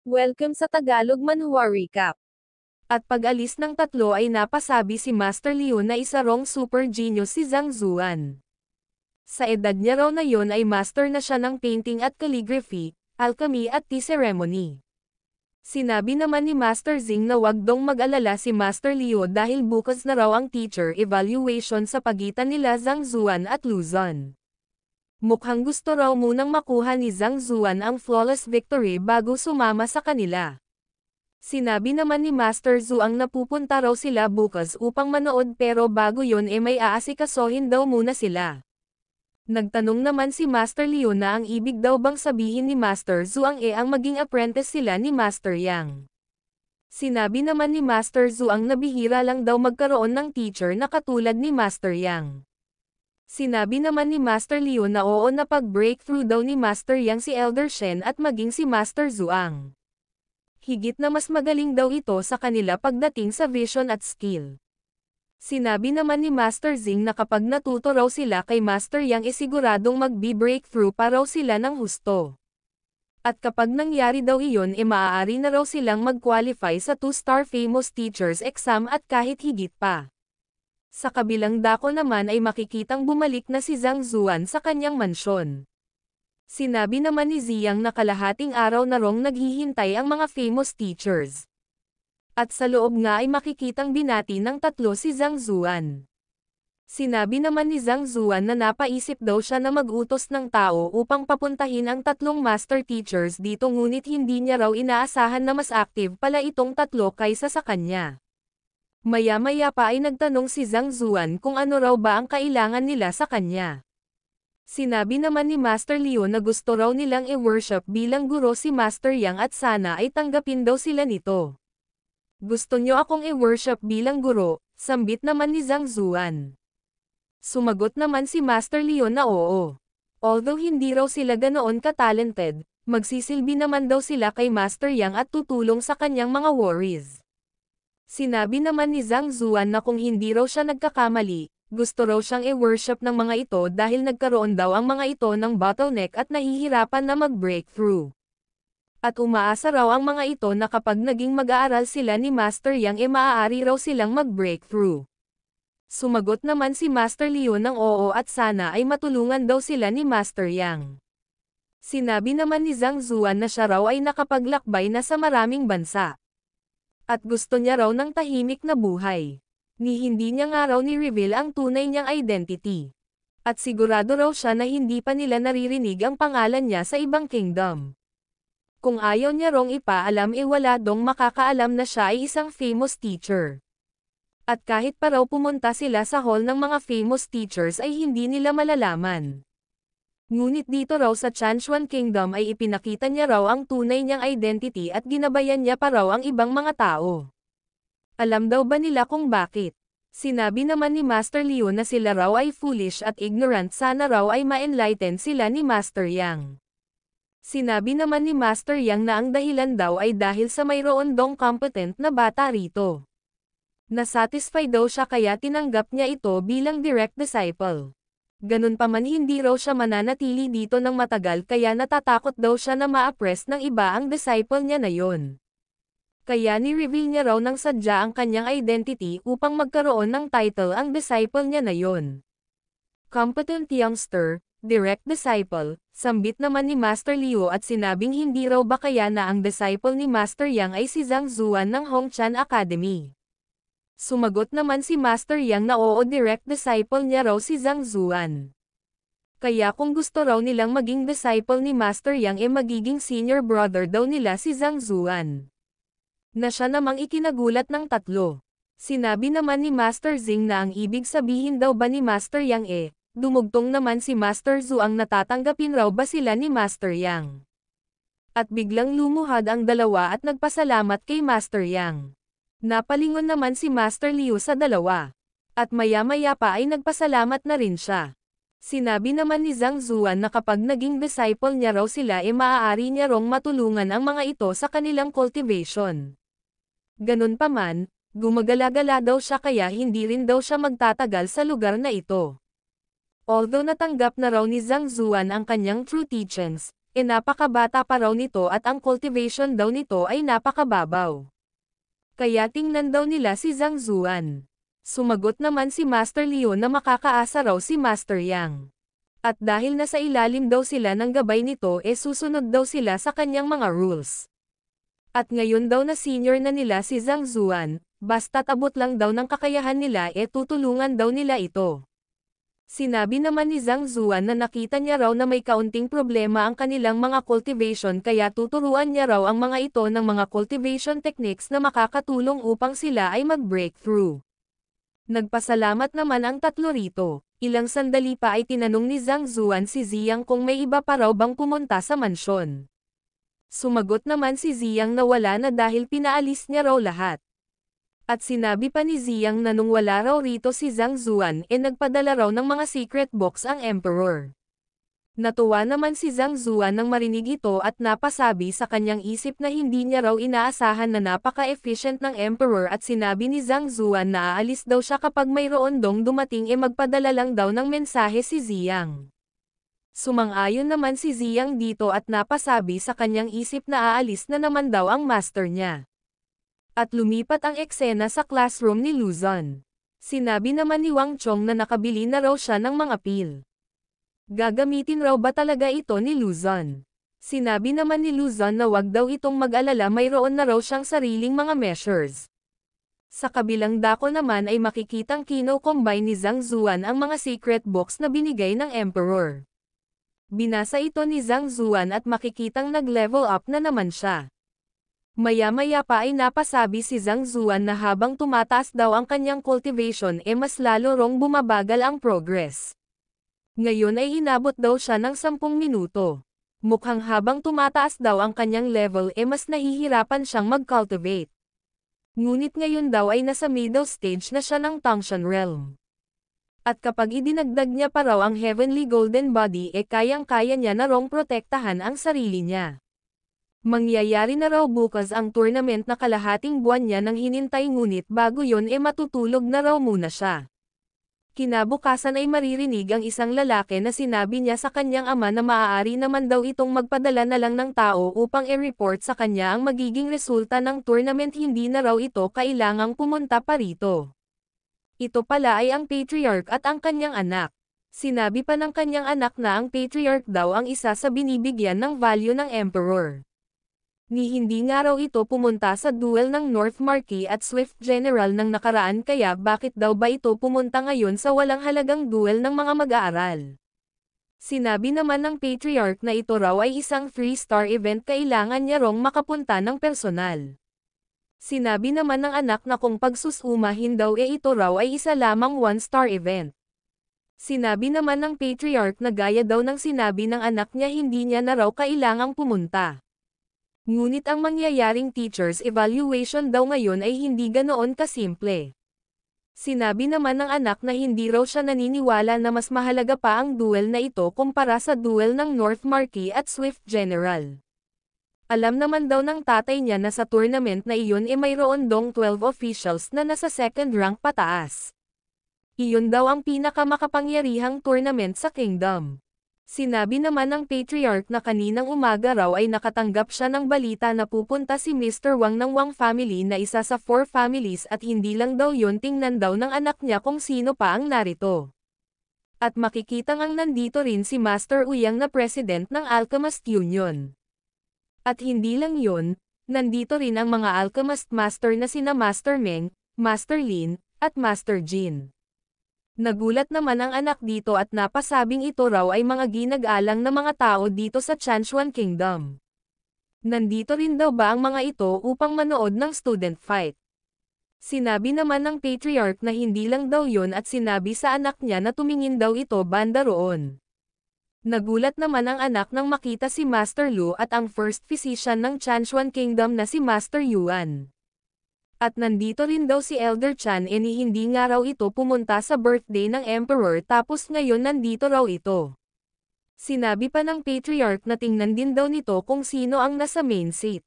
Welcome sa Tagalog Manhwa Recap. At pag-alis ng tatlo ay napasabi si Master Leon na isa rong super genius si Zhang Zuan. Sa edad niya raw na yon ay master na siya ng painting at calligraphy, alchemy at tea ceremony. Sinabi naman ni Master Zing na wag dong mag-alala si Master Leo dahil bukas na raw ang teacher evaluation sa pagitan nila Zhang Zuan at Luzon. Mukhang gusto raw munang makuha ni Zhang Zuan ang flawless victory bago sumama sa kanila. Sinabi naman ni Master Zhu ang napupunta raw sila bukas upang manood pero bago yon may aasikasohin daw muna sila. Nagtanong naman si Master Leo na ang ibig daw bang sabihin ni Master Zhu ang maging apprentice sila ni Master Yang. Sinabi naman ni Master Zhu ang nabihira lang daw magkaroon ng teacher na katulad ni Master Yang. Sinabi naman ni Master Leo na oo na pag-breakthrough daw ni Master Yang si Elder Shen at maging si Master Zhuang. Higit na mas magaling daw ito sa kanila pagdating sa vision at skill. Sinabi naman ni Master Zing na kapag natuto raw sila kay Master Yang siguradong magbi-breakthrough pa raw sila ng husto. At kapag nangyari daw iyon maaari na raw silang mag-qualify sa 2-star famous teachers exam at kahit higit pa. Sa kabilang dako naman ay makikitang bumalik na si Zhang Zuan sa kanyang mansyon. Sinabi naman ni Ziyang na kalahating araw na rong naghihintay ang mga famous teachers. At sa loob nga ay makikitang binati ng tatlo si Zhang Zuan. Sinabi naman ni Zhang Zuan na napaisip daw siya na mag-utos ng tao upang papuntahin ang tatlong master teachers dito ngunit hindi niya raw inaasahan na mas active pala itong tatlo kaysa sa kanya. Maya-maya pa ay nagtanong si Zhang Zuan kung ano raw ba ang kailangan nila sa kanya. Sinabi naman ni Master Leo na gusto raw nilang i-worship bilang guro si Master Yang at sana ay tanggapin daw sila nito. Gusto nyo akong i-worship bilang guro, sambit naman ni Zhang Zuan. Sumagot naman si Master Leo na oo. Although hindi raw sila ganoon ka-talented, magsisilbi naman daw sila kay Master Yang at tutulong sa kanyang mga worries. Sinabi naman ni Zhang Zuan na kung hindi raw siya nagkakamali, gusto raw siyang i-worship ng mga ito dahil nagkaroon daw ang mga ito ng bottleneck at nahihirapan na mag-breakthrough. At umaasa raw ang mga ito na kapag naging mag-aaral sila ni Master Yang maaari raw silang mag-breakthrough. Sumagot naman si Master Leo ng oo at sana ay matulungan daw sila ni Master Yang. Sinabi naman ni Zhang Zuan na siya raw ay nakapaglakbay na sa maraming bansa. At gusto niya raw ng tahimik na buhay. Hindi niya nga raw ni-reveal ang tunay niyang identity. At sigurado raw siya na hindi pa nila naririnig ang pangalan niya sa ibang kingdom. Kung ayaw niya rong ipaalam wala dong makakaalam na siya ay isang famous teacher. At kahit pa raw pumunta sila sa hall ng mga famous teachers ay hindi nila malalaman. Ngunit dito raw sa Chanchuan Kingdom ay ipinakita niya raw ang tunay niyang identity at ginabayan niya pa raw ang ibang mga tao. Alam daw ba nila kung bakit? Sinabi naman ni Master Leo na sila raw ay foolish at ignorant sana raw ay ma-enlighten sila ni Master Yang. Sinabi naman ni Master Yang na ang dahilan daw ay dahil sa mayroon dong competent na bata rito. Nasatisfy daw siya kaya tinanggap niya ito bilang direct disciple. Ganun pa man hindi raw siya mananatili dito ng matagal kaya natatakot daw siya na ma-appress ng iba ang disciple niya na yon. Kaya ni-reveal niya raw ng sadya ang kanyang identity upang magkaroon ng title ang disciple niya na yon. Competent youngster, direct disciple, sambit naman ni Master Leo at sinabing hindi raw ba kaya na ang disciple ni Master Yang ay si Zhang Zuan ng Hongchan Academy. Sumagot naman si Master Yang na oo direct disciple niya raw si Zhang Zuan. Kaya kung gusto raw nilang maging disciple ni Master Yang magiging senior brother daw nila si Zhang Zuan. Na siya namang ikinagulat ng tatlo. Sinabi naman ni Master Zing na ang ibig sabihin daw ba ni Master Yang dumugtong naman si Master Zhu ang natatanggapin raw ba sila ni Master Yang. At biglang lumuhad ang dalawa at nagpasalamat kay Master Yang. Napalingon naman si Master Leo sa dalawa. At maya-maya pa ay nagpasalamat na rin siya. Sinabi naman ni Zhang Zuan na kapag naging disciple niya raw sila maaari niya rong matulungan ang mga ito sa kanilang cultivation. Ganun pa man, gumagala-gala daw siya kaya hindi rin daw siya magtatagal sa lugar na ito. Although natanggap na raw ni Zhang Zuan ang kanyang true teachings, napakabata pa raw nito at ang cultivation daw nito ay napakababaw. Kaya tingnan daw nila si Zhang Zuan. Sumagot naman si Master Leon na makakaasa raw si Master Yang. At dahil nasa ilalim daw sila ng gabay nito susunod daw sila sa kanyang mga rules. At ngayon daw na senior na nila si Zhang Zuan, basta't abot lang daw ng kakayahan nila tutulungan daw nila ito. Sinabi naman ni Zhang Zuan na nakita niya raw na may kaunting problema ang kanilang mga cultivation kaya tuturuan niya raw ang mga ito ng mga cultivation techniques na makakatulong upang sila ay mag-breakthrough. Nagpasalamat naman ang tatlo rito. Ilang sandali pa ay tinanong ni Zhang Zuan si Ziyang kung may iba pa raw bang pumunta sa mansyon. Sumagot naman si Ziyang na wala na dahil pinaalis niya raw lahat. At sinabi pa ni Ziyang na nung wala raw rito si Zhang Zuan nagpadala raw ng mga secret box ang Emperor. Natuwa naman si Zhang Zuan nang marinig ito at napasabi sa kanyang isip na hindi niya raw inaasahan na napaka-efficient ng Emperor at sinabi ni Zhang Zuan na aalis daw siya kapag mayroon dong dumating magpadala lang daw ng mensahe si Ziyang. Sumang-ayon naman si Ziyang dito at napasabi sa kanyang isip na aalis na naman daw ang master niya. At lumipat ang eksena sa classroom ni Luzon. Sinabi naman ni Wang Chong na nakabili na raw siya ng mga pil. Gagamitin raw ba talaga ito ni Luzon? Sinabi naman ni Luzon na wag daw itong mag-alala mayroon na raw siyang sariling mga measures. Sa kabilang dako naman ay makikitang kino-combine ni Zhang Zuan ang mga secret box na binigay ng Emperor. Binasa ito ni Zhang Zuan at makikitang nag-level up na naman siya. Maya-maya pa ay napasabi si Zhang Zuan na habang tumataas daw ang kanyang cultivation mas lalo rong bumabagal ang progress. Ngayon ay inabot daw siya ng 10 minuto. Mukhang habang tumataas daw ang kanyang level mas nahihirapan siyang mag-cultivate. Ngunit ngayon daw ay nasa middle stage na siya ng Tangshan Realm. At kapag idinagdag niya pa raw ang Heavenly Golden Body kayang-kaya niya na rong protektahan ang sarili niya. Mangyayari na raw bukas ang tournament na kalahating buwan niya nang hinintay ngunit bago yon matutulog na raw muna siya. Kinabukasan ay maririnig ang isang lalaki na sinabi niya sa kanyang ama na maaari naman daw itong magpadala na lang ng tao upang i-report sa kanya ang magiging resulta ng tournament hindi na raw ito kailangang pumunta pa rito. Ito pala ay ang Patriarch at ang kanyang anak. Sinabi pa ng kanyang anak na ang Patriarch daw ang isa sa binibigyan ng value ng Emperor. Ni hindi nga raw ito pumunta sa duel ng North Marquis at Swift General ng nakaraan kaya bakit daw ba ito pumunta ngayon sa walang halagang duel ng mga mag-aaral. Sinabi naman ng Patriarch na ito raw ay isang 3-star event kailangan niya rong makapunta ng personal. Sinabi naman ng anak na kung pagsusumahin daw ito raw ay isa lamang 1-star event. Sinabi naman ng Patriarch na gaya daw ng sinabi ng anak niya hindi niya na raw kailangang pumunta. Ngunit ang mangyayaring teacher's evaluation daw ngayon ay hindi ganoon kasimple. Sinabi naman ng anak na hindi raw siya naniniwala na mas mahalaga pa ang duel na ito kumpara sa duel ng North Marquis at Swift General. Alam naman daw ng tatay niya na sa tournament na iyon mayroon dong 12 officials na nasa second rank pataas. Iyon daw ang pinakamakapangyarihang tournament sa kingdom. Sinabi naman ng Patriarch na kaninang umaga raw ay nakatanggap siya ng balita na pupunta si Mr. Wang ng Wang family na isa sa 4 families at hindi lang daw yun tingnan daw ng anak niya kung sino pa ang narito. At makikitang ang nandito rin si Master Uyang na president ng Alchemist Union. At hindi lang yun, nandito rin ang mga Alchemist Master na sina Master Meng, Master Lin, at Master Jin. Nagulat naman ang anak dito at napasabing ito raw ay mga ginag-alang na mga tao dito sa Chanshuan Kingdom. Nandito rin daw ba ang mga ito upang manood ng student fight? Sinabi naman ng Patriarch na hindi lang daw yun at sinabi sa anak niya na tumingin daw ito banda roon. Nagulat naman ang anak nang makita si Master Lu at ang first physician ng Chanshuan Kingdom na si Master Yuan. At nandito rin daw si Elder Chan hindi nga raw ito pumunta sa birthday ng Emperor tapos ngayon nandito raw ito. Sinabi pa ng Patriarch na tingnan din daw nito kung sino ang nasa main seat.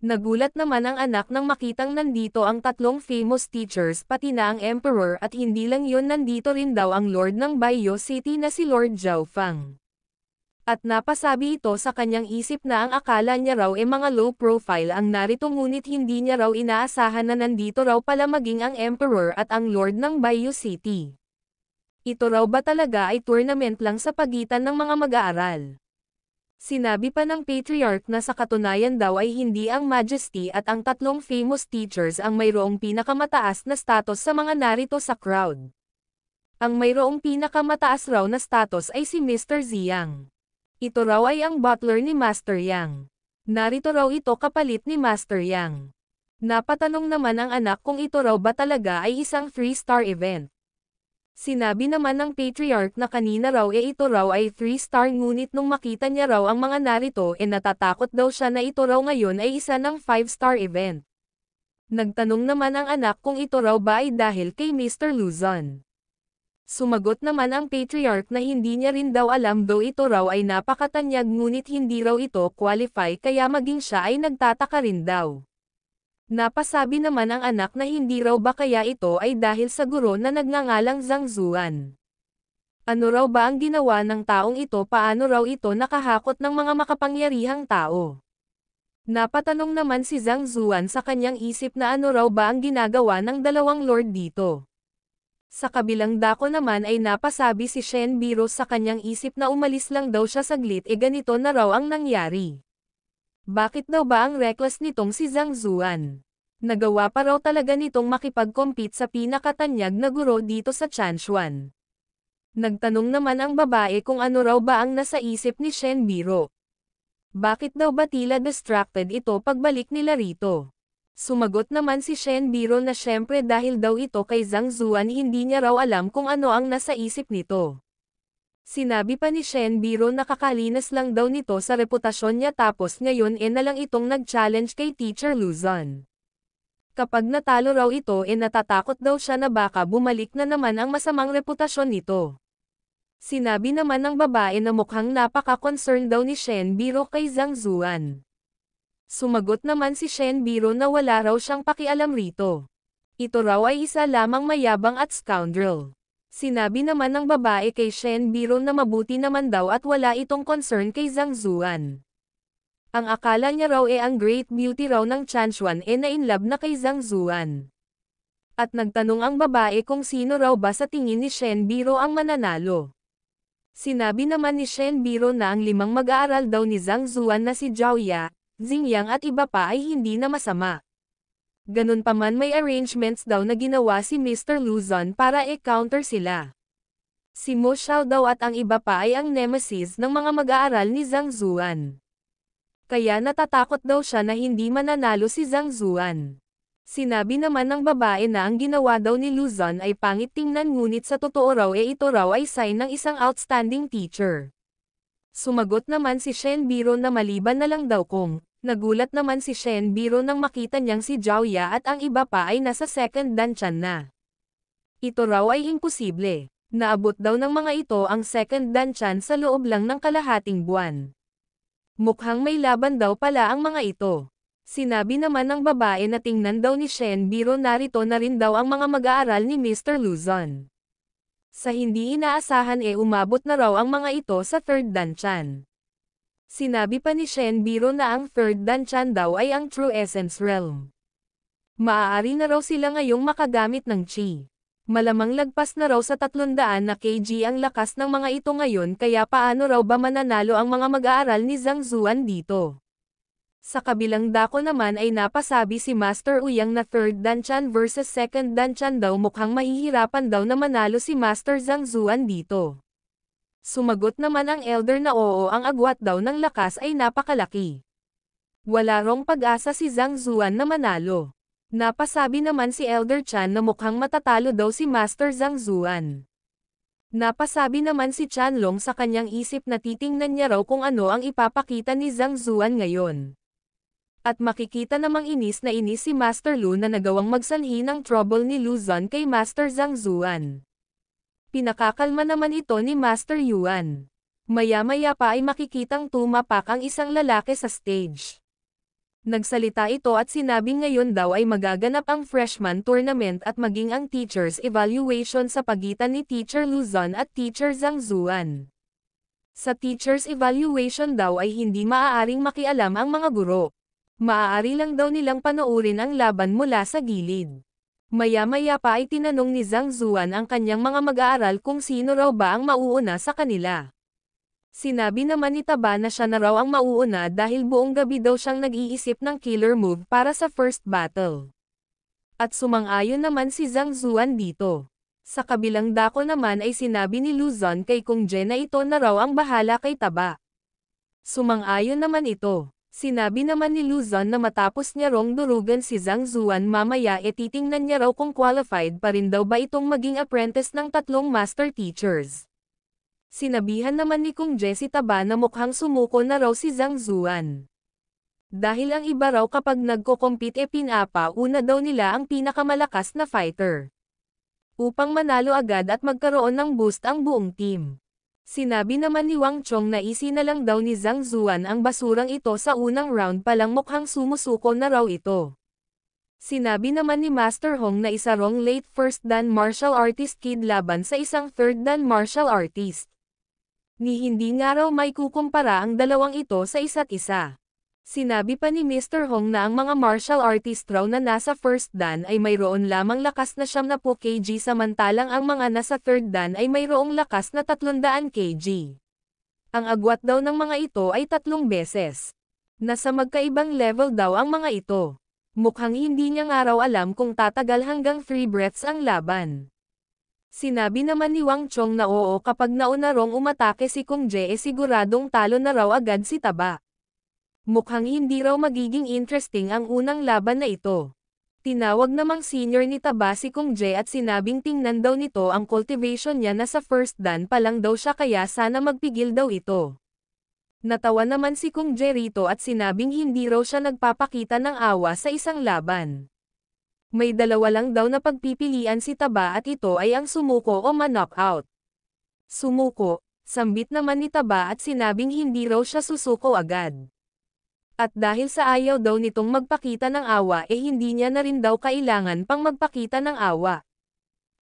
Nagulat naman ang anak nang makitang nandito ang 3 famous teachers pati na ang Emperor at hindi lang yun nandito rin daw ang Lord ng Baiyo City na si Lord Zhao Fang. At napasabi ito sa kanyang isip na ang akala niya raw mga low profile ang narito ngunit hindi niya raw inaasahan na nandito raw pala maging ang Emperor at ang Lord ng Bayou City. Ito raw ba talaga ay tournament lang sa pagitan ng mga mag-aaral? Sinabi pa ng Patriarch na sa katunayan daw ay hindi ang Majesty at ang tatlong famous teachers ang mayroong pinakamataas na status sa mga narito sa crowd. Ang mayroong pinakamataas raw na status ay si Mr. Ziyang. Ito raw ay ang butler ni Master Yang. Narito raw ito kapalit ni Master Yang. Napatanong naman ang anak kung ito raw ba talaga ay isang 3-star event. Sinabi naman ng Patriarch na kanina raw ito raw ay 3-star ngunit nung makita niya raw ang mga narito natatakot daw siya na ito raw ngayon ay isa ng 5-star event. Nagtanong naman ang anak kung ito raw ba ay dahil kay Mr. Luzon. Sumagot naman ang Patriarch na hindi niya rin daw alam daw ito raw ay napakatanyag ngunit hindi raw ito qualify kaya maging siya ay nagtataka rin daw. Napasabi naman ang anak na hindi raw ba kaya ito ay dahil sa guro na nagngangalang Zhang Zuan. Ano raw ba ang ginawa ng taong ito, paano raw ito nakahakot ng mga makapangyarihang tao? Napatanong naman si Zhang Zuan sa kanyang isip na ano raw ba ang ginagawa ng dalawang lord dito. Sa kabilang dako naman ay napasabi si Shen Biro sa kanyang isip na umalis lang daw siya saglit ganito na raw ang nangyari. Bakit daw ba ang reckless nitong si Zhang Zuan? Nagawa pa raw talaga nitong makipag-compete sa pinakatanyag na guro dito sa Chanshuan. Nagtanong naman ang babae kung ano raw ba ang nasa isip ni Shen Biro. Bakit daw ba tila distracted ito pagbalik nila rito? Sumagot naman si Shen Biro na syempre dahil daw ito kay Zhang Zuan hindi niya raw alam kung ano ang nasa isip nito. Sinabi pa ni Shen Biro na kakalinas lang daw nito sa reputasyon niya tapos ngayon na lang itong nag-challenge kay Teacher Luzon. Kapag natalo raw ito natatakot daw siya na baka bumalik na naman ang masamang reputasyon nito. Sinabi naman ng babae na mukhang napaka-concerned daw ni Shen Biro kay Zhang Zuan. Sumagot naman si Shen Biro na wala raw siyang pakialam rito. Ito raw ay isa lamang mayabang at scoundrel. Sinabi naman ng babae kay Shen Biro na mabuti naman daw at wala itong concern kay Zhang Zuan. Ang akala niya raw ang great beauty raw ng Chanshuan na in love na kay Zhang Zuan. At nagtanong ang babae kung sino raw ba sa tingin ni Shen Biro ang mananalo. Sinabi naman ni Shen Biro na ang 5 mag-aaral daw ni Zhang Zuan na si Zhao Ya, Xingyang at iba pa ay hindi na masama. Ganun pa man may arrangements daw na ginawa si Mr. Luzon para i-counter sila. Si Mo Xiao daw at ang iba pa ay ang nemesis ng mga mag-aaral ni Zhang Zuan. Kaya natatakot daw siya na hindi mananalo si Zhang Zuan. Sinabi naman ng babae na ang ginawa daw ni Luzon ay pangit tingnan ngunit sa totoo raw ito raw ay sign ng isang outstanding teacher. Sumagot naman si Shen Biro na maliban na lang daw kung nagulat naman si Shen Biro nang makita niyang si Zhao Ya at ang iba pa ay nasa second danchan na. Ito raw ay imposible. Naabot daw ng mga ito ang second danchan sa loob lang ng kalahating buwan. Mukhang may laban daw pala ang mga ito. Sinabi naman ng babae na tingnan daw ni Shen Biro narito na rin daw ang mga mag-aaral ni Mr. Luzon. Sa hindi inaasahan umabot na raw ang mga ito sa third danchan. Sinabi pa ni Shen Biro na ang third danchan daw ay ang True Essence Realm. Maaari na raw sila ngayong makagamit ng Chi. Malamang lagpas na raw sa 300 na kg ang lakas ng mga ito ngayon kaya paano raw ba mananalo ang mga mag-aaral ni Zhang Zuan dito? Sa kabilang dako naman ay napasabi si Master Uyang na third danchan versus second danchan daw mukhang mahihirapan daw na manalo si Master Zhang Zuan dito. Sumagot naman ang elder na oo ang agwat daw ng lakas ay napakalaki. Wala rong pag-asa si Zhang Zuan na manalo. Napasabi naman si Elder Chan na mukhang matatalo daw si Master Zhang Zuan. Napasabi naman si Chanlong sa kanyang isip na titingnan niya raw kung ano ang ipapakita ni Zhang Zuan ngayon. At makikita namang inis na inis si Master Lu na nagawang magsanhi ng trouble ni Luzon kay Master Zhang Zuan. Pinakakalma naman ito ni Master Yuan. Maya-maya pa ay makikitang tumapak ang isang lalaki sa stage. Nagsalita ito at sinabi ngayon daw ay magaganap ang freshman tournament at maging ang teacher's evaluation sa pagitan ni Teacher Luzon at Teacher Zhang Zuan. Sa teacher's evaluation daw ay hindi maaaring makialam ang mga guro. Maaari lang daw nilang panoorin ang laban mula sa gilid. Maya-maya pa ay tinanong ni Zhang Zuan ang kanyang mga mag-aaral kung sino raw ba ang mauuna sa kanila. Sinabi naman ni Taba na siya na raw ang mauuna dahil buong gabi daw siyang nag-iisip ng killer move para sa first battle. At sumang-ayon naman si Zhang Zuan dito. Sa kabilang dako naman ay sinabi ni Luzon kay Kung Je na ito na raw ang bahala kay Taba. Sumang-ayon naman ito. Sinabi naman ni Luzon na matapos niya rong durugan si Zhang Zuan mamaya titingnan niya raw kung qualified pa rin daw ba itong maging apprentice ng tatlong master teachers. Sinabihan naman ni Kung Je si Taba na mukhang sumuko na raw si Zhang Zuan. Dahil ang iba raw kapag nagko-compete pinapa-una daw nila ang pinakamalakas na fighter. Upang manalo agad at magkaroon ng boost ang buong team. Sinabi naman ni Wang Chong na easy na lang daw ni Zhang Zuan ang basurang ito sa unang round pa lang mukhang sumusuko na raw ito. Sinabi naman ni Master Hong na isa rong late first dan martial artist kid laban sa isang third dan martial artist. Ni hindi nga raw may kukumpara ang dalawang ito sa isa't isa. Sinabi pa ni Mr. Hong na ang mga martial artist raw na nasa first dan ay mayroon lamang lakas na 70 kg samantalang ang mga nasa third dan ay mayroong lakas na 300 kg. Ang agwat daw ng mga ito ay 3 beses. Nasa magkaibang level daw ang mga ito. Mukhang hindi niya nga raw alam kung tatagal hanggang 3 breaths ang laban. Sinabi naman ni Wang Chong na oo kapag nauna rong umatake si Kung Je siguradong talo na raw agad si Taba. Mukhang hindi raw magiging interesting ang unang laban na ito. Tinawag namang senior ni Taba si Kung Je at sinabing tingnan daw nito ang cultivation niya na sa first dan pa lang daw siya kaya sana magpigil daw ito. Natawa naman si Kung Je rito at sinabing hindi raw siya nagpapakita ng awa sa isang laban. May dalawa lang daw na pagpipilian si Taba at ito ay ang sumuko o ma-knockout. Sumuko, sambit naman ni Taba at sinabing hindi raw siya susuko agad. At dahil sa ayaw daw nitong magpakita ng awa hindi niya na rin daw kailangan pang magpakita ng awa.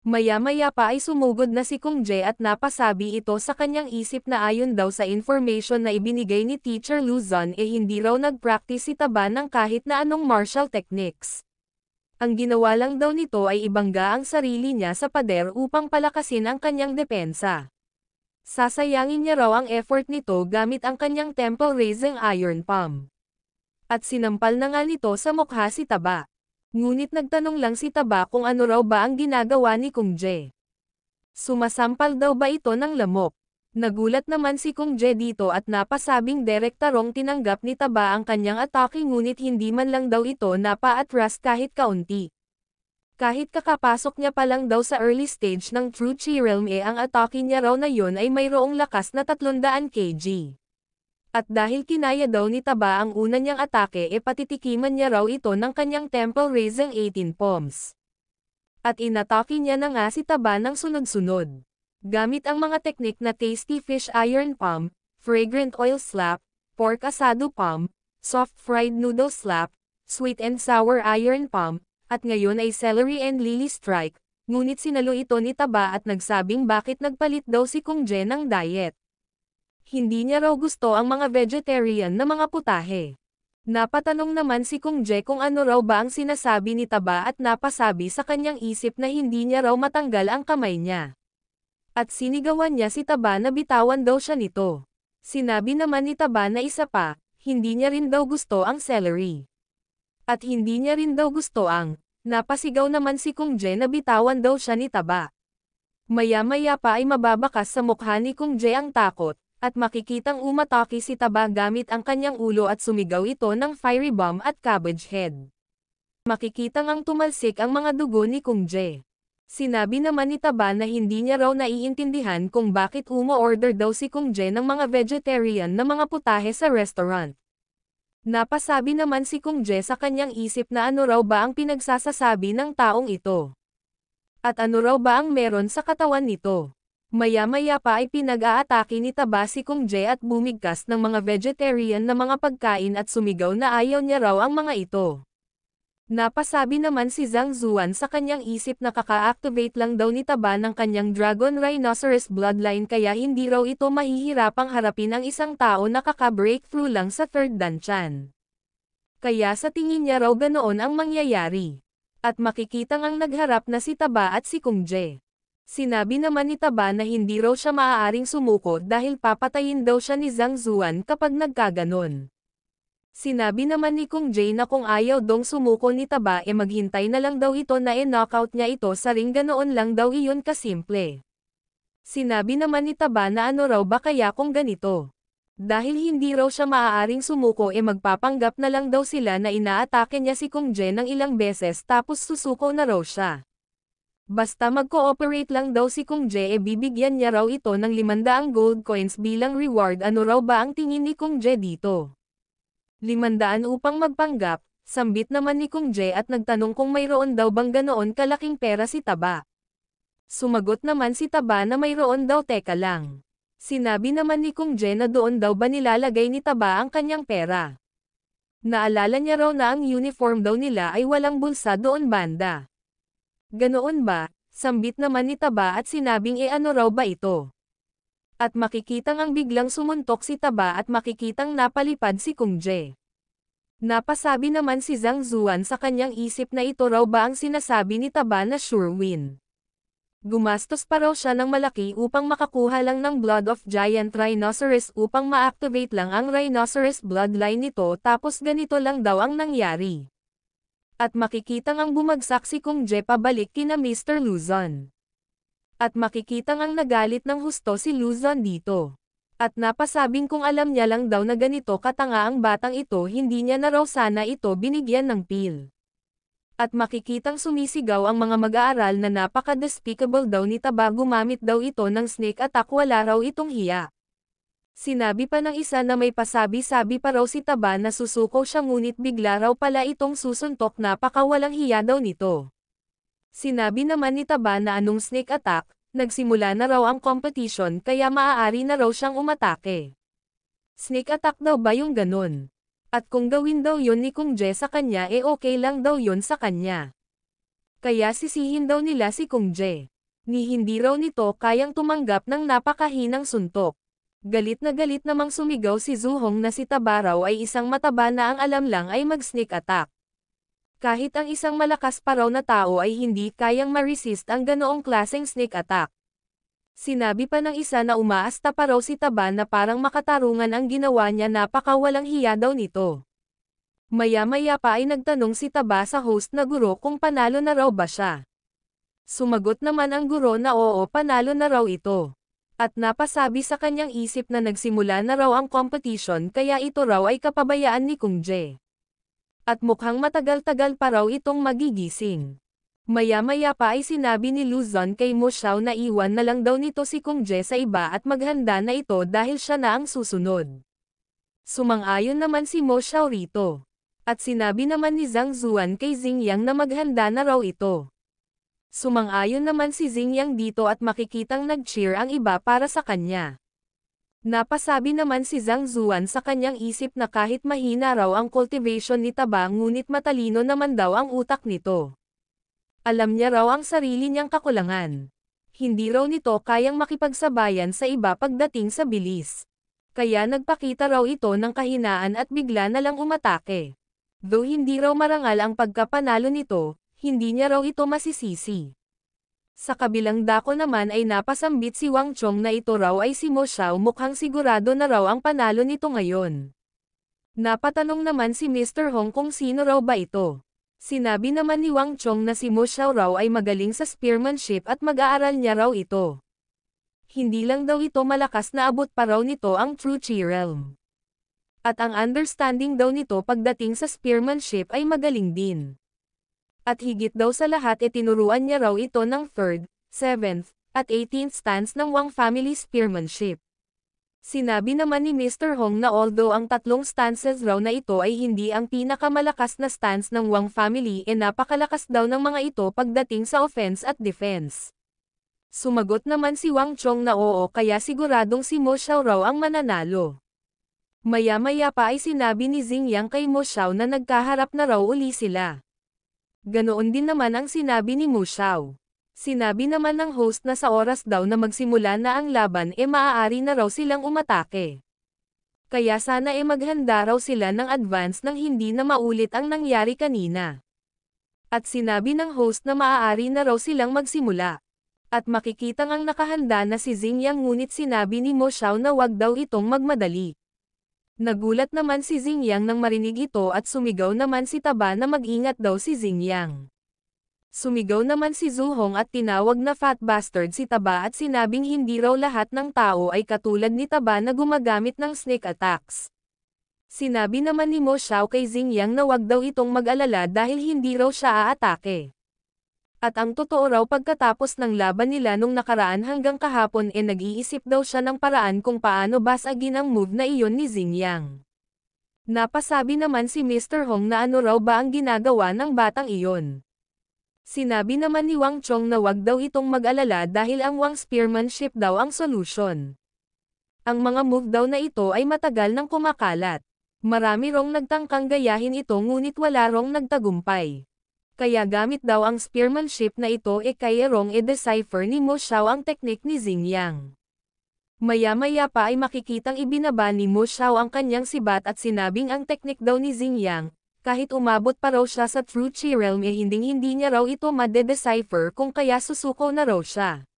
Maya-maya pa ay sumugod na si Kung Je at napasabi ito sa kanyang isip na ayon daw sa information na ibinigay ni Teacher Luzon hindi raw nag-practice si Taba ng kahit na anong martial techniques. Ang ginawa lang daw nito ay ibangga ang sarili niya sa pader upang palakasin ang kanyang depensa. Sasayangin niya raw ang effort nito gamit ang kanyang temple-raising iron palm. At sinampal na nga nito sa mukha si Taba. Ngunit nagtanong lang si Taba kung ano raw ba ang ginagawa ni Kung Je. Sumasampal daw ba ito ng lamok? Nagulat naman si Kung Je dito at napasabing direktarong tinanggap ni Taba ang kanyang atake ngunit hindi man lang daw ito napa-atras kahit kaunti. Kahit kakapasok niya pa lang daw sa early stage ng True Chi Realm ang atake niya raw na yon ay mayroong lakas na 300 kg. At dahil kinaya daw ni Taba ang una niyang atake patitikiman niya raw ito ng kanyang temple raising 18 palms. At inatake niya na nga si Taba ng sunod-sunod. Gamit ang mga teknik na Tasty Fish Iron Palm, Fragrant Oil Slap, Pork Asado Palm, Soft Fried Noodle Slap, Sweet and Sour Iron Palm, at ngayon ay Celery and Lily Strike, ngunit sinalo ito ni Taba at nagsabing bakit nagpalit daw si Kung Je ng diet. Hindi niya raw gusto ang mga vegetarian na mga putahe. Napatanong naman si Kung Je kung ano raw ba ang sinasabi ni Taba at napasabi sa kanyang isip na hindi niya raw matanggal ang kamay niya. At sinigawan niya si Taba na bitawan daw siya nito. Sinabi naman ni Taba na isa pa, hindi niya rin daw gusto ang celery. At hindi niya rin daw gusto ang, napasigaw naman si Kung Je na bitawan daw siya ni Taba. Maya-maya pa ay mababakas sa mukha ni Kung Je ang takot, at makikitang umatake si Taba gamit ang kanyang ulo at sumigaw ito ng fiery bomb at cabbage head. Makikitang ang tumalsik ang mga dugo ni Kung Je. Sinabi naman ni Taba na hindi niya raw naiintindihan kung bakit umo-order daw si Kung Je ng mga vegetarian na mga putahe sa restaurant. Napasabi naman si Kung Je sa kanyang isip na ano raw ba ang pinagsasasabi ng taong ito. At ano raw ba ang meron sa katawan nito. Maya-maya pa ay pinag-aatake ni Taba si Kung Je at bumigkas ng mga vegetarian na mga pagkain at sumigaw na ayaw niya raw ang mga ito. Napasabi naman si Zhang Zuan sa kanyang isip na kaka-activate lang daw ni Taba ng kanyang Dragon Rhinoceros bloodline kaya hindi raw ito mahihirapang harapin ang isang tao na kaka-breakthrough lang sa third danchan. Kaya sa tingin niya raw ganoon ang mangyayari. At makikitang ang nagharap na si Taba at si Kung Jae. Sinabi naman ni Taba na hindi raw siya maaaring sumuko dahil papatayin daw siya ni Zhang Zuan kapag nagkaganon. Sinabi naman ni Kung Jae na kung ayaw dong sumuko ni Taba maghintay na lang daw ito na knockout niya ito sa ring ganoon lang daw iyon kasimple. Sinabi naman ni Taba na ano raw ba kaya kung ganito. Dahil hindi raw siya maaaring sumuko magpapanggap na lang daw sila na inaatake niya si Kung Jae ng ilang beses tapos susuko na raw siya. Basta mag-cooperate lang daw si Kung Jae bibigyan niya raw ito ng 500 gold coins bilang reward. Ano raw ba ang tingin ni Kung Jae dito? 500 upang magpanggap, sambit naman ni Kung Jae at nagtanong kung mayroon daw bang ganoon kalaking pera si Taba. Sumagot naman si Taba na mayroon daw teka lang. Sinabi naman ni Kung Jae na doon daw ba nilalagay ni Taba ang kanyang pera. Naalala niya raw na ang uniform daw nila ay walang bulsa doon banda. Ganoon ba? Sambit naman ni Taba at sinabing ano raw ba ito? At makikitang ang biglang sumuntok si Taba at makikitang napalipad si Kung Jae. Napasabi naman si Zhang Zuan sa kanyang isip na ito raw ba ang sinasabi ni Taba na sure win. Gumastos pa raw siya ng malaki upang makakuha lang ng Blood of Giant Rhinoceros upang ma-activate lang ang Rhinoceros bloodline nito tapos ganito lang daw ang nangyari. At makikitang ang bumagsak si Kung Jae pabalik kina Mr. Luzon. At makikitang ang nagalit ng husto si Luzon dito. At napasabing kung alam niya lang daw na ganito katanga ang batang ito hindi niya na raw sana ito binigyan ng pil. At makikitang sumisigaw ang mga mag-aaral na napaka-despicable daw ni Taba gumamit daw ito ng snake attack wala raw itong hiya. Sinabi pa ng isa na may pasabi-sabi pa raw si Taba na susuko siya ngunit bigla raw pala itong susuntok napakawalang hiya daw nito. Sinabi naman ni Taba na anong snake attack, nagsimula na raw ang competition kaya maaari na raw siyang umatake. Snake attack daw ba yung ganun? At kung gawin daw yun ni Kung Jae sa kanya okay lang daw yun sa kanya. Kaya sisihin daw nila si Kung Jae. Ni hindi raw nito kayang tumanggap ng napakahinang suntok. Galit na galit namang sumigaw si Zuhong na si Taba raw ay isang mataba na ang alam lang ay mag-sneak attack. Kahit ang isang malakas pa raw na tao ay hindi kayang ma-resist ang ganoong klaseng sneak attack. Sinabi pa ng isa na umaasta pa raw si Taba na parang makatarungan ang ginawa niya napakawalang hiya daw nito. Maya-maya pa ay nagtanong si Taba sa host na guro kung panalo na raw ba siya. Sumagot naman ang guro na oo panalo na raw ito. At napasabi sa kanyang isip na nagsimula na raw ang competition kaya ito raw ay kapabayaan ni Kung Jae. At mukhang matagal-tagal pa raw itong magigising. Maya-maya pa ay sinabi ni Luzon kay Mo Xiao na iwan na lang daw nito si Kung Jae sa iba at maghanda na ito dahil siya na ang susunod. Sumang-ayon naman si Mo Xiao rito. At sinabi naman ni Zhang Zuan kay Xingyang na maghanda na raw ito. Sumang-ayon naman si Xingyang dito at makikitang nag-cheer ang iba para sa kanya. Napasabi naman si Zhang Zuan sa kanyang isip na kahit mahina raw ang cultivation ni Taba ngunit matalino naman daw ang utak nito. Alam niya raw ang sarili niyang kakulangan. Hindi raw nito kayang makipagsabayan sa iba pagdating sa bilis. Kaya nagpakita raw ito ng kahinaan at bigla na lang umatake. Though hindi raw marangal ang pagkapanalo nito, hindi niya raw ito masisisi. Sa kabilang dako naman ay napasambit si Wang Chong na ito raw ay si Mo Xiao mukhang sigurado na raw ang panalo nito ngayon. Napatanong naman si Mr. Hong kung sino raw ba ito. Sinabi naman ni Wang Chong na si Mo Xiao raw ay magaling sa spearmanship at mag-aaral niya raw ito. Hindi lang daw ito malakas na abot pa raw nito ang True Chi Realm. At ang understanding daw nito pagdating sa spearmanship ay magaling din. At higit daw sa lahat tinuruan niya raw ito ng 3rd, 7th, at 18th stance ng Wang family spearmanship. Sinabi naman ni Mr. Hong na although ang tatlong stances raw na ito ay hindi ang pinakamalakas na stance ng Wang family napakalakas daw ng mga ito pagdating sa offense at defense. Sumagot naman si Wang Chong na oo kaya siguradong si Mo Xiao raw ang mananalo. Maya-maya pa ay sinabi ni Xingyang kay Mo Xiao na nagkaharap na raw uli sila. Ganoon din naman ang sinabi ni Mu Xiao. Sinabi naman ng host na sa oras daw na magsimula na ang laban maaari na raw silang umatake. Kaya sana maghanda raw sila ng advance nang hindi na maulit ang nangyari kanina. At sinabi ng host na maaari na raw silang magsimula. At makikitang ang nakahanda na si Xingyang ngunit sinabi ni Mo Xiao na wag daw itong magmadali. Nagulat naman si Xingyang nang marinig ito at sumigaw naman si Taba na mag-ingat daw si Xingyang. Sumigaw naman si Zhu Hong at tinawag na fat bastard si Taba at sinabing hindi raw lahat ng tao ay katulad ni Taba na gumagamit ng snake attacks. Sinabi naman ni Mo Xiao kay Xingyang na wag daw itong mag-alala dahil hindi raw siya aatake. At ang totoo raw pagkatapos ng laban nila nung nakaraan hanggang kahapon nag-iisip daw siya ng paraan kung paano basagin ang move na iyon ni Xingyang. Napasabi naman si Mr. Hong na ano raw ba ang ginagawa ng batang iyon. Sinabi naman ni Wang Chong na wag daw itong mag-alala dahil ang Wang Spearmanship daw ang solusyon. Ang mga move daw na ito ay matagal nang kumakalat. Marami rong nagtangkang gayahin ito ngunit wala rong nagtagumpay. Kaya gamit daw ang spearmanship na ito kaya rong decipher ni Mo Xiao ang teknik ni Xingyang. Maya-maya pa ay makikitang ibinaba ni Mo Xiao ang kanyang sibat at sinabing ang teknik daw ni Xingyang, kahit umabot pa raw siya sa True Chi Realm hinding-hindi niya raw ito madedecipher kung kaya susuko na raw siya.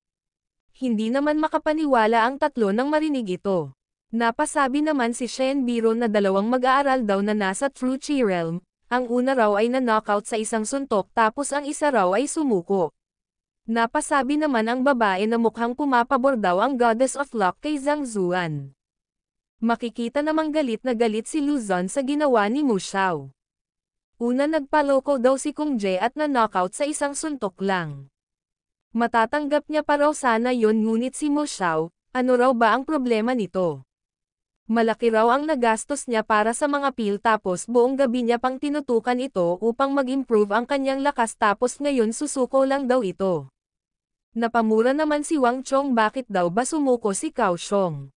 Hindi naman makapaniwala ang tatlo nang marinig ito. Napasabi naman si Shen Biro na dalawang mag-aaral daw na nasa True Chi Realm. Ang una raw ay na-knockout sa isang suntok tapos ang isa raw ay sumuko. Napasabi naman ang babae na mukhang pumapabor daw ang Goddess of Luck kay Zhang Zuan. Makikita namang galit na galit si Lu Zun sa ginawa ni Mu Xiao. Una nagpaloko daw si Kung Je at na-knockout sa isang suntok lang. Matatanggap niya pa raw sana yon ngunit si Mu Xiao, ano raw ba ang problema nito? Malaki raw ang nagastos niya para sa mga pil tapos buong gabi niya pang tinutukan ito upang mag-improve ang kanyang lakas tapos ngayon susuko lang daw ito. Napamura naman si Wang Chong bakit daw ba sumuko si Cao Xiong.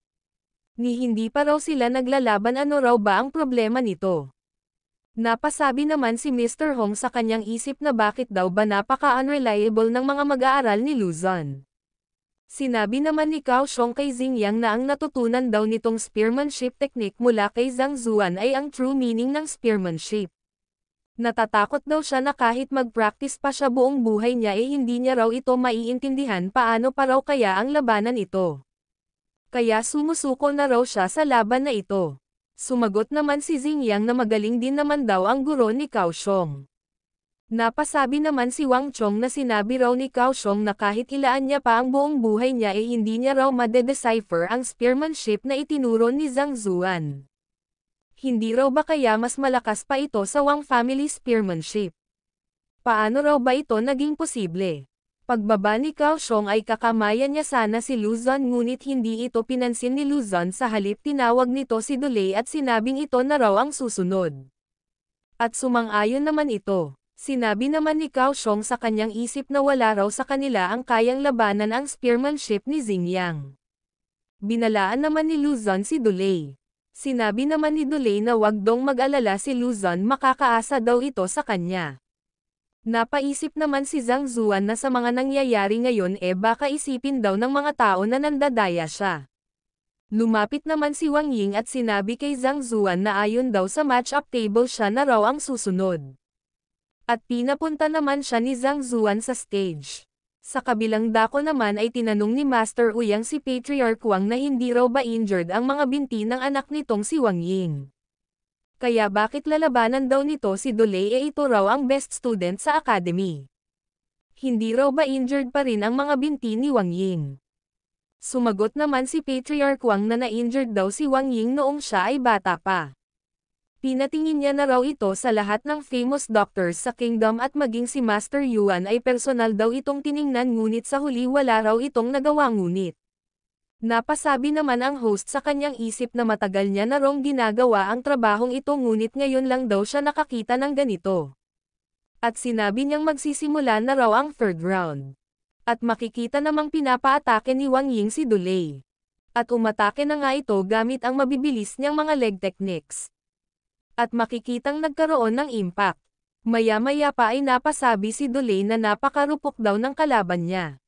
Ni hindi pa raw sila naglalaban ano raw ba ang problema nito. Napasabi naman si Mr. Hong sa kanyang isip na bakit daw ba napaka-unreliable ng mga mag-aaral ni Lu Zun. Sinabi naman ni Cao Xiong kay Xingyang na ang natutunan daw nitong spearmanship technique mula kay Zhang Zuan ay ang true meaning ng spearmanship. Natatakot daw siya na kahit mag-practice pa siya buong buhay niya hindi niya raw ito maiintindihan paano pa raw kaya ang labanan ito. Kaya sumusuko na raw siya sa laban na ito. Sumagot naman si Xingyang na magaling din naman daw ang guro ni Cao Xiong. Napasabi naman si Wang Chong na sinabi raw ni Cao Xiong na kahit ilaan niya pa ang buong buhay niya hindi niya raw madedecipher ang spearmanship na itinuro ni Zhang Zuan. Hindi raw ba kaya mas malakas pa ito sa Wang family spearmanship? Paano raw ba ito naging posible? Pagbaba ni Cao Xiong ay kakamayan niya sana si Lu Zun ngunit hindi ito pinansin ni Lu Zun sa halip tinawag nito si Dulei at sinabing ito na raw ang susunod. At sumang-ayon naman ito. Sinabi naman ni Cao Xiong sa kanyang isip na wala raw sa kanila ang kayang labanan ang spearmanship ni Xingyang. Binalaan naman ni Lu Zun si Dulei. Sinabi naman ni Dulei na wag dong mag-alala si Lu Zun makakaasa daw ito sa kanya. Napaisip naman si Zhang Zuan na sa mga nangyayari ngayon baka isipin daw ng mga tao na nandadaya siya. Lumapit naman si Wang Ying at sinabi kay Zhang Zuan na ayon daw sa match-up table siya na raw ang susunod. At pinapunta naman siya ni Zhang Zuan sa stage. Sa kabilang dako naman ay tinanong ni Master Uyang si Patriarch Wang na hindi raw ba injured ang mga binti ng anak nitong si Wang Ying. Kaya bakit lalabanan daw nito si Dulei ito raw ang best student sa academy. Hindi raw ba injured pa rin ang mga binti ni Wang Ying. Sumagot naman si Patriarch Wang na na-injured daw si Wang Ying noong siya ay bata pa. Pinatingin niya na raw ito sa lahat ng famous doctors sa kingdom at maging si Master Yuan ay personal daw itong tiningnan ngunit sa huli wala raw itong nagawa ngunit. Napasabi naman ang host sa kanyang isip na matagal niya na raw ginagawa ang trabahong ito ngunit ngayon lang daw siya nakakita ng ganito. At sinabi niyang magsisimula na raw ang third round. At makikita namang pinapaatake ni Wang Ying si Dulei. At umatake na nga ito gamit ang mabibilis niyang mga leg techniques. At makikitang nagkaroon ng impact. Maya-maya pa ay napasabi si Dulay na napakarupok daw ng kalaban niya.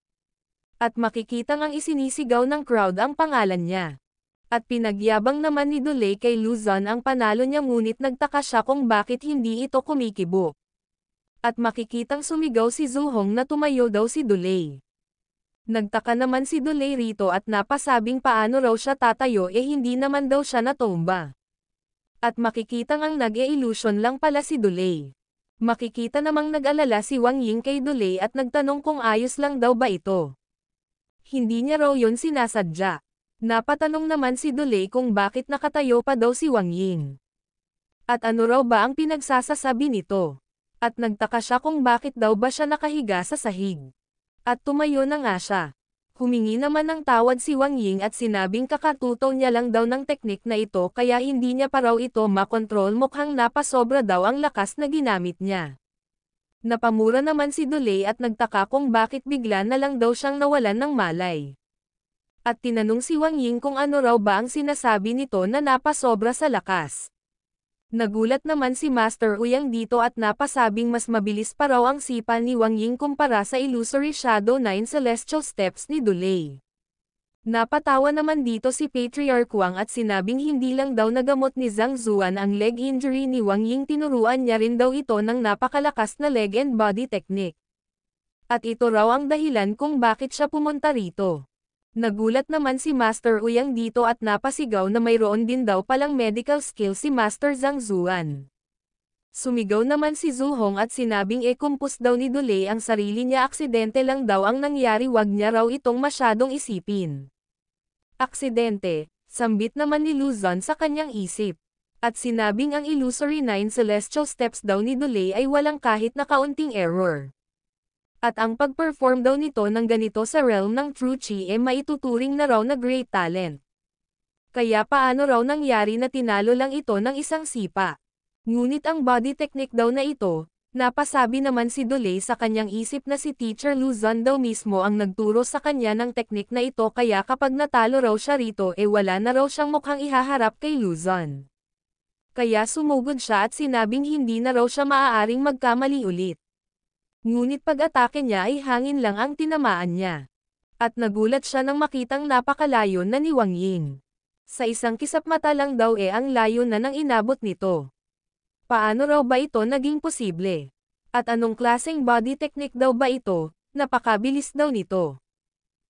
At makikitang ang isinisigaw ng crowd ang pangalan niya. At pinagyabang naman ni Dulay kay Luzon ang panalo niya ngunit nagtaka siya kung bakit hindi ito kumikibo. At makikitang sumigaw si Zuhong na tumayo daw si Dulay. Nagtaka naman si Dulay rito at napasabing paano raw siya tatayo hindi naman daw siya natumba. At makikitang ang nag-e-illusion lang pala si Dulay. Makikita namang nag-alala si Wang Ying kay Dulay at nagtanong kung ayos lang daw ba ito. Hindi niya raw yun sinasadya. Napatanong naman si Dulay kung bakit nakatayo pa daw si Wang Ying. At ano raw ba ang pinagsasasabi nito. At nagtaka siya kung bakit daw ba siya nakahiga sa sahig. At tumayo na nga siya. Humingi naman ng tawad si Wang Ying at sinabing kakatuto niya lang daw ng teknik na ito kaya hindi niya pa raw ito makontrol, mukhang napasobra daw ang lakas na ginamit niya. Napamura naman si Dulay at nagtaka kung bakit bigla na lang daw siyang nawalan ng malay. At tinanong si Wang Ying kung ano raw ba ang sinasabi nito na napasobra sa lakas. Nagulat naman si Master Uyang dito at napasabing mas mabilis pa raw ang sipa ni Wang Ying kumpara sa Illusory Shadow 9 Celestial Steps ni Dulay. Napatawa naman dito si Patriarch Wang at sinabing hindi lang daw nagamot ni Zhang Zuan ang leg injury ni Wang Ying, tinuruan niya rin daw ito ng napakalakas na leg and body technique. At ito raw ang dahilan kung bakit siya pumunta rito. Nagulat naman si Master Uyang dito at napasigaw na mayroon din daw palang medical skill si Master Zhang Zuan. Sumigaw naman si Zuhong at sinabing kumpus daw ni Dulay ang sarili niya, aksidente lang daw ang nangyari, wag niya raw itong masyadong isipin. Aksidente, sambit naman ni Luzon sa kanyang isip. At sinabing ang Illusory 9 Celestial Steps daw ni Dulay ay walang kahit na kaunting error. At ang pag-perform daw nito ng ganito sa realm ng True Chi maituturing na raw na great talent. Kaya paano raw nangyari na tinalo lang ito ng isang sipa? Ngunit ang body technique daw na ito, napasabi naman si Dulay sa kanyang isip na si Teacher Luzon daw mismo ang nagturo sa kanya ng teknik na ito, kaya kapag natalo raw siya rito wala na raw siyang mukhang ihaharap kay Luzon. Kaya sumugod siya at sinabing hindi na raw siya maaaring magkamali ulit. Ngunit pag-atake niya ay hangin lang ang tinamaan niya. At nagulat siya nang makitang napakalayo na ni Wang Ying. Sa isang kisap mata lang daw ang layo na nang inabot nito. Paano raw ba ito naging posible? At anong klaseng body technique daw ba ito? Napakabilis daw nito.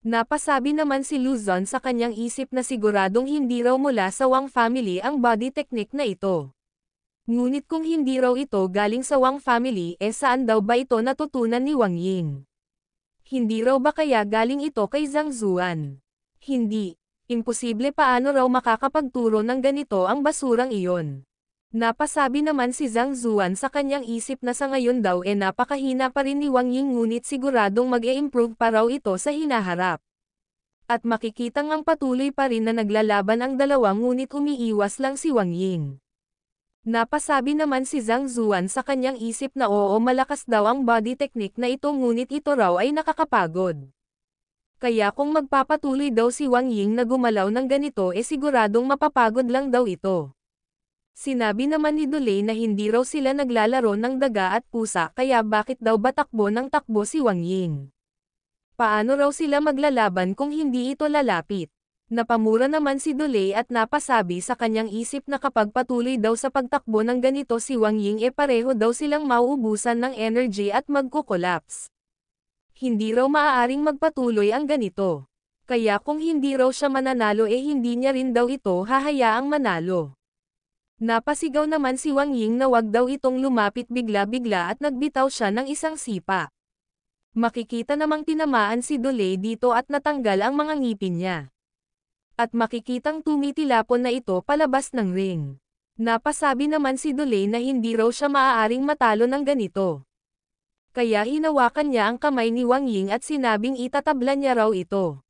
Napasabi naman si Luzon sa kanyang isip na siguradong hindi raw mula sa Wang family ang body technique na ito. Ngunit kung hindi raw ito galing sa Wang family saan daw ba ito natutunan ni Wang Ying? Hindi raw ba kaya galing ito kay Zhang Zuan? Hindi. Imposible, paano raw makakapagturo ng ganito ang basurang iyon? Napasabi naman si Zhang Zuan sa kanyang isip na sa ngayon daw napakahina pa rin ni Wang Ying, ngunit siguradong mag-e-improve pa raw ito sa hinaharap. At makikitang ang patuloy pa rin na naglalaban ang dalawa, ngunit umiiwas lang si Wang Ying. Napasabi naman si Zhang Zuan sa kanyang isip na oo, malakas daw ang body technique na ito, ngunit ito raw ay nakakapagod. Kaya kung magpapatuloy daw si Wang Ying na gumalaw ng ganito siguradong mapapagod lang daw ito. Sinabi naman ni Dulay na hindi raw sila naglalaro ng daga at pusa, kaya bakit daw ba takbo ng takbo si Wang Ying? Paano raw sila maglalaban kung hindi ito lalapit? Napamura naman si Dulay at napasabi sa kanyang isip na kapag patuloy daw sa pagtakbo ng ganito si Wang Ying pareho daw silang mauubusan ng energy at magko-collapse. Hindi raw maaaring magpatuloy ang ganito. Kaya kung hindi raw siya mananalo hindi niya rin daw ito hahayaang manalo. Napasigaw naman si Wang Ying na wag daw itong lumapit bigla-bigla at nagbitaw siya ng isang sipa. Makikita namang tinamaan si Dulay dito at natanggal ang mga ngipin niya. At makikitang tumitilapon na ito palabas ng ring. Napasabi naman si Dulay na hindi raw siya maaaring matalo ng ganito. Kaya hinawakan niya ang kamay ni Wang Ying at sinabing itatabla niya raw ito.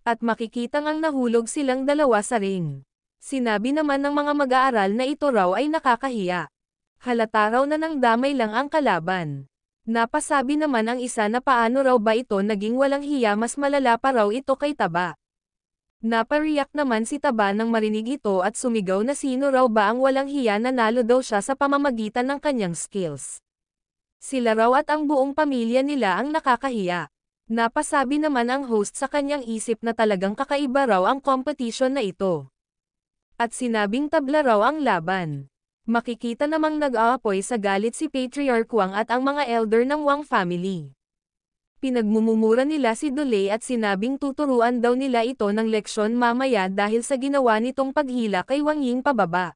At makikitang ang nahulog silang dalawa sa ring. Sinabi naman ng mga mag-aaral na ito raw ay nakakahiya. Halata raw na nang damay lang ang kalaban. Napasabi naman ang isa na paano raw ba ito naging walang hiya, mas malala pa raw ito kay Taba. Napariyak naman si Taba nang marinig ito at sumigaw na sino raw ba ang walang hiya, nanalo daw siya sa pamamagitan ng kanyang skills. Sila raw at ang buong pamilya nila ang nakakahiya. Napasabi naman ang host sa kanyang isip na talagang kakaiba raw ang competition na ito. At sinabing tabla raw ang laban. Makikita namang nag-aapoy sa galit si Patriarch Wang at ang mga elder ng Wang family. Pinagmumura nila si Dole at sinabing tuturuan daw nila ito ng leksyon mamaya dahil sa ginawa nitong paghila kay Wang Ying pababa.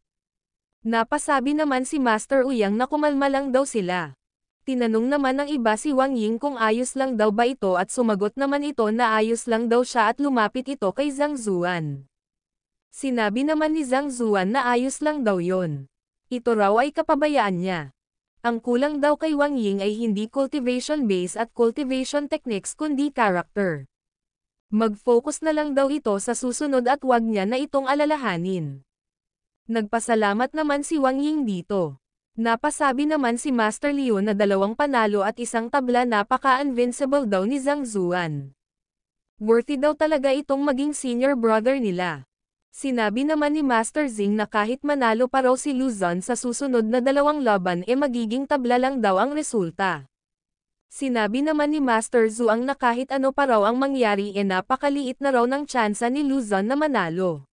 Napasabi naman si Master Uyang na kumalma lang daw sila. Tinanong naman ng iba si Wang Ying kung ayos lang daw ba ito at sumagot naman ito na ayos lang daw siya at lumapit ito kay Zhang Zuan. Sinabi naman ni Zhang Zuan na ayos lang daw yon. Ito raw ay kapabayaan niya. Ang kulang daw kay Wang Ying ay hindi cultivation base at cultivation techniques kundi character. Mag-focus na lang daw ito sa susunod at wag niya na itong alalahanin. Nagpasalamat naman si Wang Ying dito. Napasabi naman si Master Liu na 2 panalo at 1 tabla napaka-invincible daw ni Zhang Zuan. Worthy daw talaga itong maging senior brother nila. Sinabi naman ni Master Zing na kahit manalo pa raw si Luzon sa susunod na 2 laban magiging tabla lang daw ang resulta. Sinabi naman ni Master Zhuang na kahit ano pa raw ang mangyari napakaliit na raw ng tsansa ni Luzon na manalo.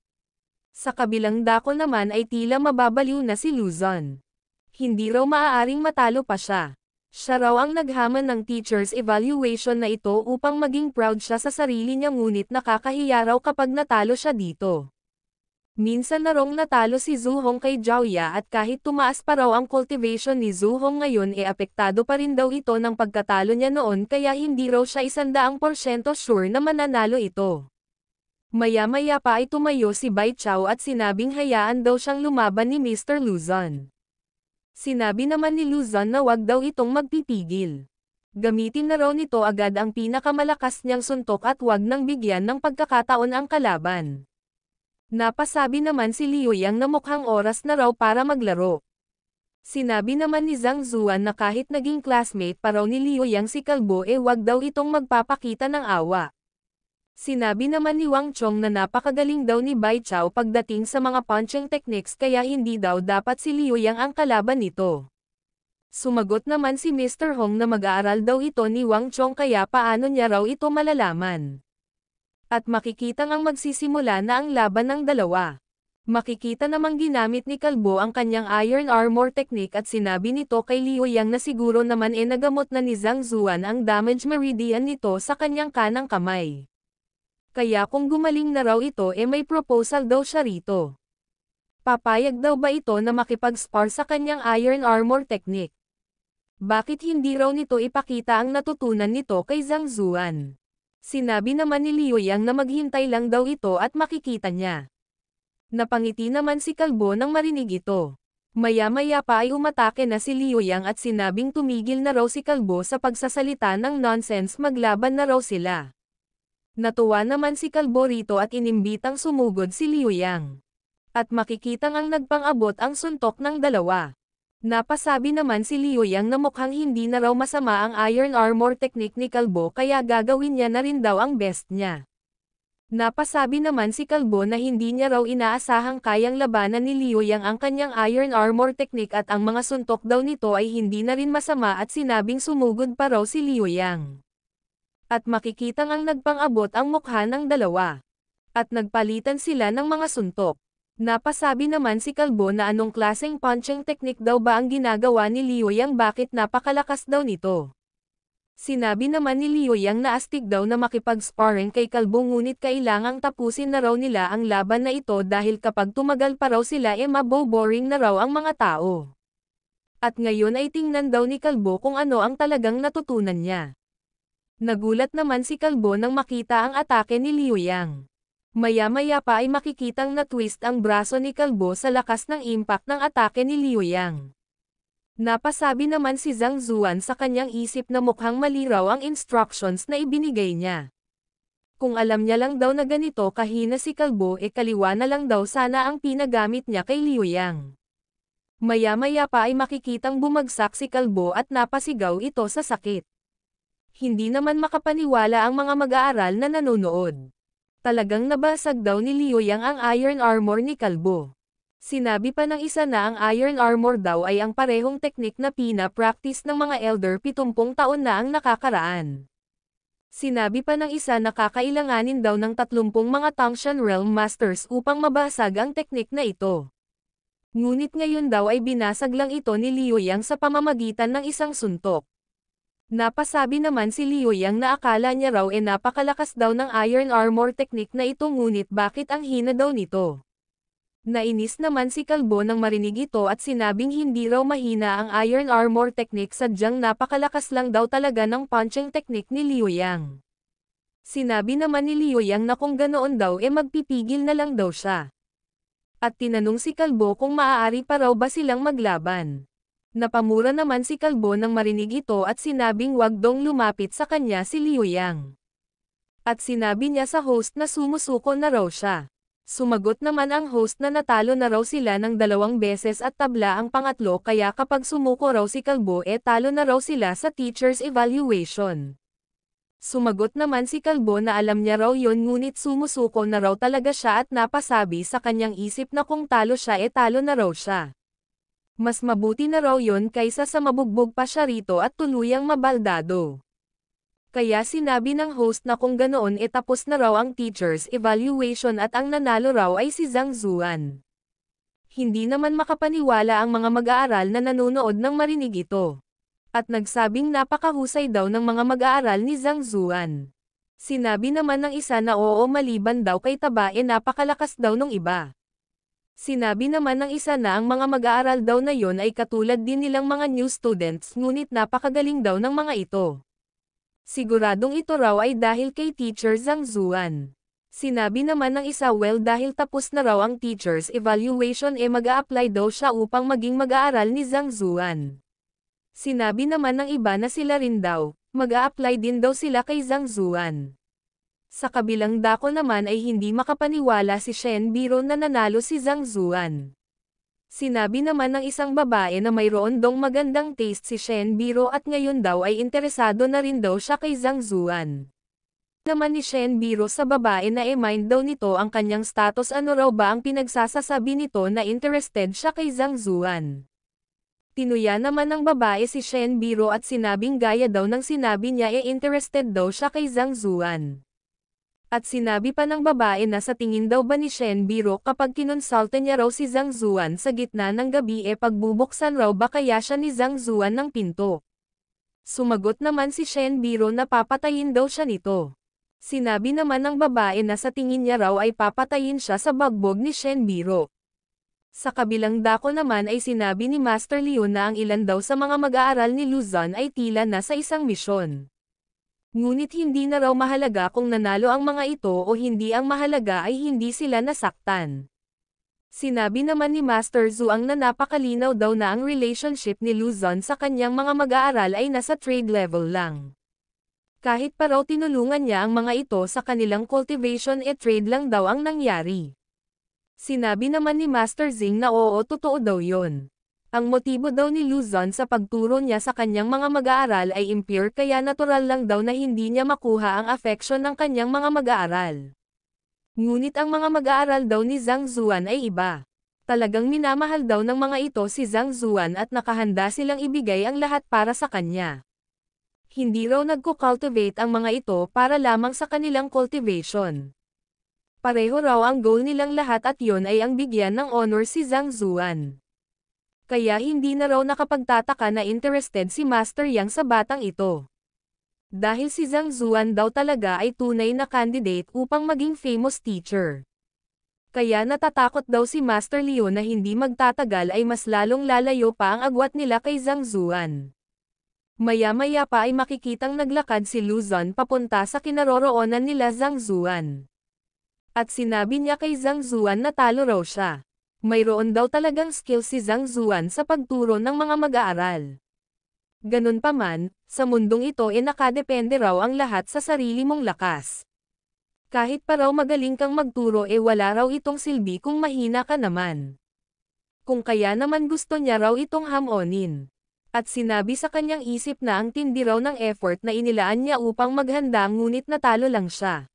Sa kabilang dako naman ay tila mababaliw na si Luzon. Hindi raw maaaring matalo pa siya. Siya raw ang naghaman ng teacher's evaluation na ito upang maging proud siya sa sarili niya ngunit nakakahiya raw kapag natalo siya dito. Minsan na raw natalo si Zhu Hong kay Zhao Ya at kahit tumaas pa raw ang cultivation ni Zhu Hong ngayon apektado pa rin daw ito ng pagkatalo niya noon kaya hindi raw siya 100% sure na mananalo ito. Maya-maya pa ay tumayo si Bai Chao at sinabing hayaan daw siyang lumaban ni Mr. Luzon. Sinabi naman ni Luzon na wag daw itong magpipigil. Gamitin na raw nito agad ang pinakamalakas niyang suntok at wag nang bigyan ng pagkakataon ang kalaban. Napasabi naman si Liu Yang na mukhang oras na raw para maglaro. Sinabi naman ni Zhang Zuan na kahit naging classmate pa raw ni Liu Yang si Kalbo wag daw itong magpapakita ng awa. Sinabi naman ni Wang Chong na napakagaling daw ni Bai Chao pagdating sa mga punching techniques kaya hindi daw dapat si Liu Yang ang kalaban nito. Sumagot naman si Mr. Hong na mag-aaral daw ito ni Wang Chong kaya paano niya raw ito malalaman. At makikitang ang magsisimula na ang laban ng dalawa. Makikita namang ginamit ni Kalbo ang kanyang Iron Armor technique at sinabi nito kay Liu Yang na siguro naman nagamot na ni Zhang Zuan ang damage meridian nito sa kanyang kanang kamay. Kaya kung gumaling na raw ito may proposal daw siya rito. Papayag daw ba ito na makipag-spar sa kanyang Iron Armor technique? Bakit hindi raw nito ipakita ang natutunan nito kay Zhang Zuan? Sinabi naman ni Liu Yang na maghintay lang daw ito at makikita niya. Napangiti naman si Kalbo nang marinig ito. Maya-maya pa ay umatake na si Liu Yang at sinabing tumigil na raw si Kalbo sa pagsasalita ng nonsense maglaban na raw sila. Natuwa naman si Kalbo rito at inimbitang sumugod si Liu Yang. At makikitang ang nagpang-abot ang suntok ng dalawa. Napasabi naman si Liu Yang na mukhang hindi na raw masama ang Iron Armor technique ni Kalbo kaya gagawin niya na rin daw ang best niya. Napasabi naman si Kalbo na hindi niya raw inaasahang kayang labanan ni Liu Yang ang kanyang Iron Armor technique at ang mga suntok daw nito ay hindi na rin masama at sinabing sumugod pa raw si Liu Yang. At makikitang ang nagpang-abot ang mukha ng dalawa. At nagpalitan sila ng mga suntok. Napasabi naman si Kalbo na anong klaseng punching technique daw ba ang ginagawa ni Liu Yang bakit napakalakas daw nito. Sinabi naman ni Liu Yang na astig daw na makipag-sparring kay Kalbo ngunit kailangang tapusin na raw nila ang laban na ito dahil kapag tumagal pa raw sila maboboring na raw ang mga tao. At ngayon ay tingnan daw ni Kalbo kung ano ang talagang natutunan niya. Nagulat naman si Kalbo nang makita ang atake ni Liu Yang. Maya-maya pa ay makikitang na-twist ang braso ni Kalbo sa lakas ng impact ng atake ni Liu Yang. Napasabi naman si Zhang Zuan sa kanyang isip na mukhang mali raw ang instructions na ibinigay niya. Kung alam niya lang daw na ganito kahina si Kalbo kaliwa na lang daw sana ang pinagamit niya kay Liu Yang. Maya-maya pa ay makikitang bumagsak si Kalbo at napasigaw ito sa sakit. Hindi naman makapaniwala ang mga mag-aaral na nanonood. Talagang nabasag daw ni Liu Yang ang Iron Armor ni Kalbo. Sinabi pa ng isa na ang Iron Armor daw ay ang parehong teknik na pina-practice ng mga elder 70 taon na ang nakakaraan. Sinabi pa ng isa na kakailanganin daw ng 30 mga Tangshan Realm Masters upang mabasag ang teknik na ito. Ngunit ngayon daw ay binasag lang ito ni Liu Yang sa pamamagitan ng isang suntok. Napasabi naman si Liu Yang na akala niya raw napakalakas daw ng Iron Armor technique na ito ngunit bakit ang hina daw nito. Nainis naman si Kalbo nang marinig ito at sinabing hindi raw mahina ang Iron Armor technique sadyang napakalakas lang daw talaga ng punching technique ni Liu Yang. Sinabi naman ni Liu Yang na kung ganoon daw magpipigil na lang daw siya. At tinanong si Kalbo kung maaari pa raw ba silang maglaban. Napamura naman si Kalbo nang marinig ito at sinabing wag dong lumapit sa kanya si Liu Yang. At sinabi niya sa host na sumusuko na raw siya. Sumagot naman ang host na natalo na raw sila ng 2 beses at tabla ang pangatlo kaya kapag sumuko raw si Kalbo talo na raw sila sa teacher's evaluation. Sumagot naman si Kalbo na alam niya raw yon ngunit sumusuko na raw talaga siya at napasabi sa kanyang isip na kung talo siya talo na raw siya. Mas mabuti na raw yon kaysa sa mabugbog pa siya rito at tuluyang mabaldado. Kaya sinabi ng host na kung ganoon tapos na raw ang teacher's evaluation at ang nanalo raw ay si Zhang Zuan. Hindi naman makapaniwala ang mga mag-aaral na nanonood nang marinig ito. At nagsabing napakahusay daw ng mga mag-aaral ni Zhang Zuan. Sinabi naman ng isa na oo maliban daw kay Taba napakalakas daw nung iba. Sinabi naman ng isa na ang mga mag-aaral daw na yon ay katulad din nilang mga new students ngunit napakagaling daw ng mga ito. Siguradong ito raw ay dahil kay Teacher Zhang Zuan. Sinabi naman ng isa well dahil tapos na raw ang teacher's evaluation mag-a-apply daw siya upang maging mag-aaral ni Zhang Zuan. Sinabi naman ng iba na sila rin daw, mag-a-apply din daw sila kay Zhang Zuan. Sa kabilang dako naman ay hindi makapaniwala si Shen Biro na nanalo si Zhang Zuan. Sinabi naman ng isang babae na mayroon dong magandang taste si Shen Biro at ngayon daw ay interesado na rin daw siya kay Zhang Zuan. Naman ni Shen Biro sa babae na mind daw nito ang kanyang status ano raw ba ang pinagsasasabi nito na interested siya kay Zhang Zuan. Tinuya naman ng babae si Shen Biro at sinabing gaya daw ng sinabi niya interested daw siya kay Zhang Zuan. At sinabi pa ng babae na sa tingin daw ba ni Shen Biro kapag kinonsulta niya raw si Zhang Zuan sa gitna ng gabi pagbubuksan raw ba kaya siya ni Zhang Zuan ng pinto. Sumagot naman si Shen Biro na papatayin daw siya nito. Sinabi naman ng babae na sa tingin niya raw ay papatayin siya sa bagbog ni Shen Biro. Sa kabilang dako naman ay sinabi ni Master Liu na ang ilan daw sa mga mag-aaral ni Luzon ay tila nasa isang misyon. Ngunit hindi na raw mahalaga kung nanalo ang mga ito o hindi ang mahalaga ay hindi sila nasaktan. Sinabi naman ni Master Zhuang na napakalinaw daw na ang relationship ni Luzon sa kanyang mga mag-aaral ay nasa trade level lang. Kahit pa raw tinulungan niya ang mga ito sa kanilang cultivation trade lang daw ang nangyari. Sinabi naman ni Master Zing na oo totoo daw yon. Ang motibo daw ni Luzon sa pagturo niya sa kanyang mga mag-aaral ay impure kaya natural lang daw na hindi niya makuha ang affection ng kanyang mga mag-aaral. Ngunit ang mga mag-aaral daw ni Zhang Zuan ay iba. Talagang minamahal daw ng mga ito si Zhang Zuan at nakahanda silang ibigay ang lahat para sa kanya. Hindi raw nagko-cultivate ang mga ito para lamang sa kanilang cultivation. Pareho raw ang goal nilang lahat at yon ay ang bigyan ng honor si Zhang Zuan. Kaya hindi na raw nakapagtataka na interested si Master Yang sa batang ito. Dahil si Zhang Zuan daw talaga ay tunay na candidate upang maging famous teacher. Kaya natatakot daw si Master Liu na hindi magtatagal ay mas lalong lalayo pa ang agwat nila kay Zhang Zuan. Maya-maya pa ay makikitang naglakad si Luzon papunta sa kinaroroonan nila Zhang Zuan. At sinabi niya kay Zhang Zuan na talo raw siya. Mayroon daw talagang skill si Zhang Zuan sa pagturo ng mga mag-aaral. Ganun pa man, sa mundong ito nakadepende raw ang lahat sa sarili mong lakas. Kahit pa raw magaling kang magturo wala raw itong silbi kung mahina ka naman. Kung kaya naman gusto niya raw itong hamonin. At sinabi sa kanyang isip na ang tindi raw ng effort na inilaan niya upang maghanda ngunit natalo lang siya.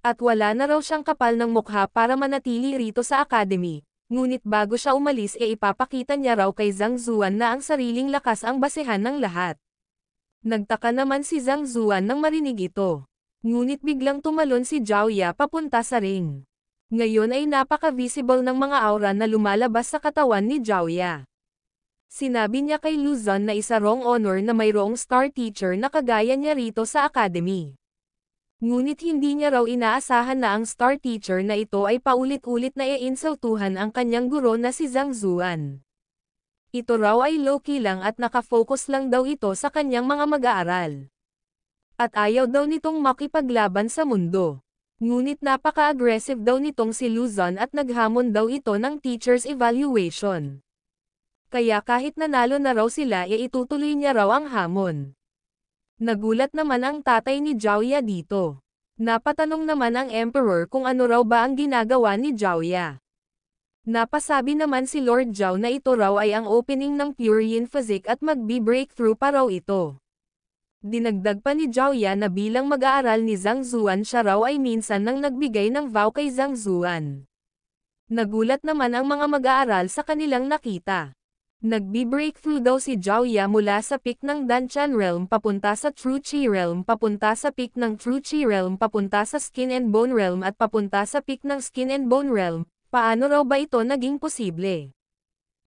At wala na raw siyang kapal ng mukha para manatili rito sa academy. Ngunit bago siya umalis ipapakita niya raw kay Zhang Zuan na ang sariling lakas ang basehan ng lahat. Nagtaka naman si Zhang Zuan nang marinig ito. Ngunit biglang tumalon si Zhao Ya papunta sa ring. Ngayon ay napaka-visible ng mga aura na lumalabas sa katawan ni Zhao Ya. Sinabi niya kay Luzon na isa wrong honor na mayroong star teacher na kagaya niya rito sa academy. Ngunit hindi niya raw inaasahan na ang star teacher na ito ay paulit-ulit na iinsultuhan ang kanyang guro na si Zhang Zuan. Ito raw ay low-key lang at nakafocus lang daw ito sa kanyang mga mag-aaral. At ayaw daw nitong makipaglaban sa mundo. Ngunit napaka-aggressive daw nitong si Luzon at naghamon daw ito ng teacher's evaluation. Kaya kahit nanalo na raw sila itutuloy niya raw ang hamon. Nagulat naman ang tatay ni Zhao Ya dito. Napatanong naman ang emperor kung ano raw ba ang ginagawa ni Zhao Ya. Napasabi naman si Lord Zhao na ito raw ay ang opening ng Pure Yin Physique at magbi-breakthrough pa raw ito. Dinagdag pa ni Zhao Ya na bilang mag-aaral ni Zhang Zuan siya raw ay minsan nang nagbigay ng vow kay Zhang Zuan. Nagulat naman ang mga mag-aaral sa kanilang nakita. Nagbi-breakthrough daw si Zhao Ya mula sa peak ng Danchan Realm papunta sa True Chi Realm papunta sa peak ng True Chi Realm papunta sa Skin and Bone Realm at papunta sa peak ng Skin and Bone Realm. Paano raw ba ito naging posible?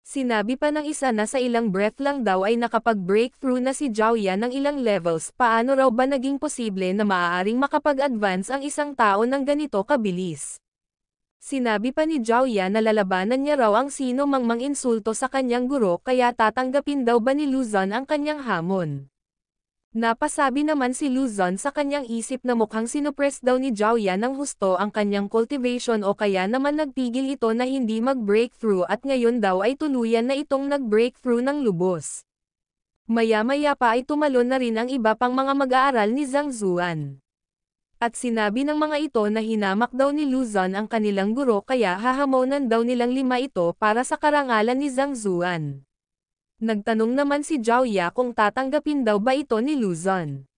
Sinabi pa ng isa na sa ilang breath lang daw ay nakapag-breakthrough na si Zhao Ya ng ilang levels. Paano raw ba naging posible na maaaring makapag-advance ang isang tao ng ganito kabilis? Sinabi pa ni Zhao Ya na lalabanan niya raw ang sino mang insulto sa kanyang guro kaya tatanggapin daw ba ni Luzon ang kanyang hamon. Napasabi naman si Luzon sa kanyang isip na mukhang sinupress daw ni Zhao Ya ng husto ang kanyang cultivation o kaya naman nagpigil ito na hindi mag-breakthrough at ngayon daw ay tuluyan na itong nag-breakthrough ng lubos. Maya-maya pa ay tumalon na rin ang iba pang mga mag-aaral ni Zhang Zuan. At sinabi ng mga ito na hinamak daw ni Luzon ang kanilang guro kaya hahamonan daw nilang 5 ito para sa karangalan ni Zhang Zuan. Nagtanong naman si Zhao Ya kung tatanggapin daw ba ito ni Luzon.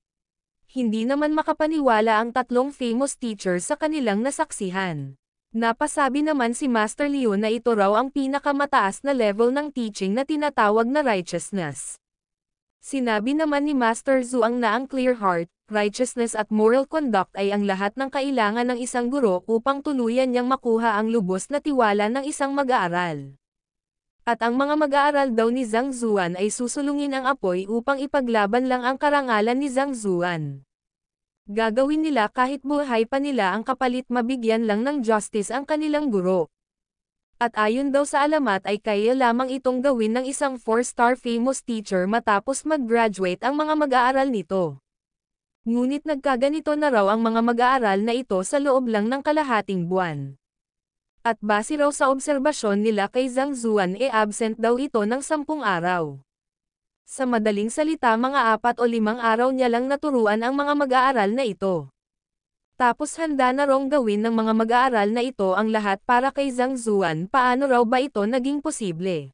Hindi naman makapaniwala ang tatlong famous teachers sa kanilang nasaksihan. Napasabi naman si Master Liu na ito raw ang pinakamataas na level ng teaching na tinatawag na righteousness. Sinabi naman ni Master Zhuang na ang clear heart, righteousness at moral conduct ay ang lahat ng kailangan ng isang guro upang tuluyan niyang makuha ang lubos na tiwala ng isang mag-aaral. At ang mga mag-aaral daw ni Zhang Zuan ay susulungin ang apoy upang ipaglaban lang ang karangalan ni Zhang Zuan. Gagawin nila kahit buhay pa nila ang kapalit mabigyan lang ng justice ang kanilang guro. At ayon daw sa alamat ay kaya lamang itong gawin ng isang 4-star famous teacher matapos mag-graduate ang mga mag-aaral nito. Ngunit nagkaganito na raw ang mga mag-aaral na ito sa loob lang ng kalahating buwan. At base raw sa obserbasyon nila kay Zhang Zuan absent daw ito ng 10 araw. Sa madaling salita mga 4 o 5 araw niya lang naturuan ang mga mag-aaral na ito. Tapos handa na rong gawin ng mga mag-aaral na ito ang lahat para kay Zhang Zuan. Paano raw ba ito naging posible?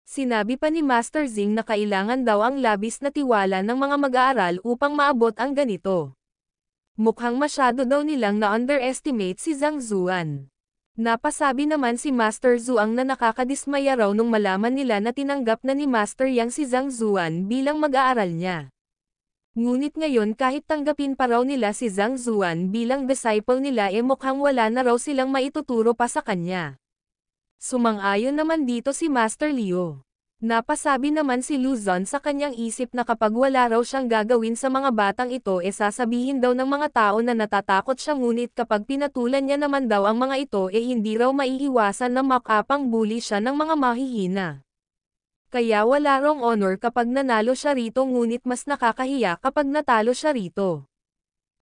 Sinabi pa ni Master Zing na kailangan daw ang labis na tiwala ng mga mag-aaral upang maabot ang ganito. Mukhang masyado daw nilang na-underestimate si Zhang Zuan. Napasabi naman si Master Zhuang na nakakadismaya raw nung malaman nila na tinanggap na ni Master Yang si Zhang Zuan bilang mag-aaral niya. Ngunit ngayon kahit tanggapin pa raw nila si Zhang Zuan bilang disciple nila mukhang wala na raw silang maituturo pa sa kanya. Sumang-ayon naman dito si Master Liu. Napasabi naman si Luzon sa kanyang isip na kapag wala raw siyang gagawin sa mga batang ito sasabihin daw ng mga tao na natatakot siya ngunit kapag pinatulan niya naman daw ang mga ito hindi raw maiiwasan na makapang bully siya ng mga mahihina. Kaya wala rong honor kapag nanalo siya rito ngunit mas nakakahiya kapag natalo siya rito.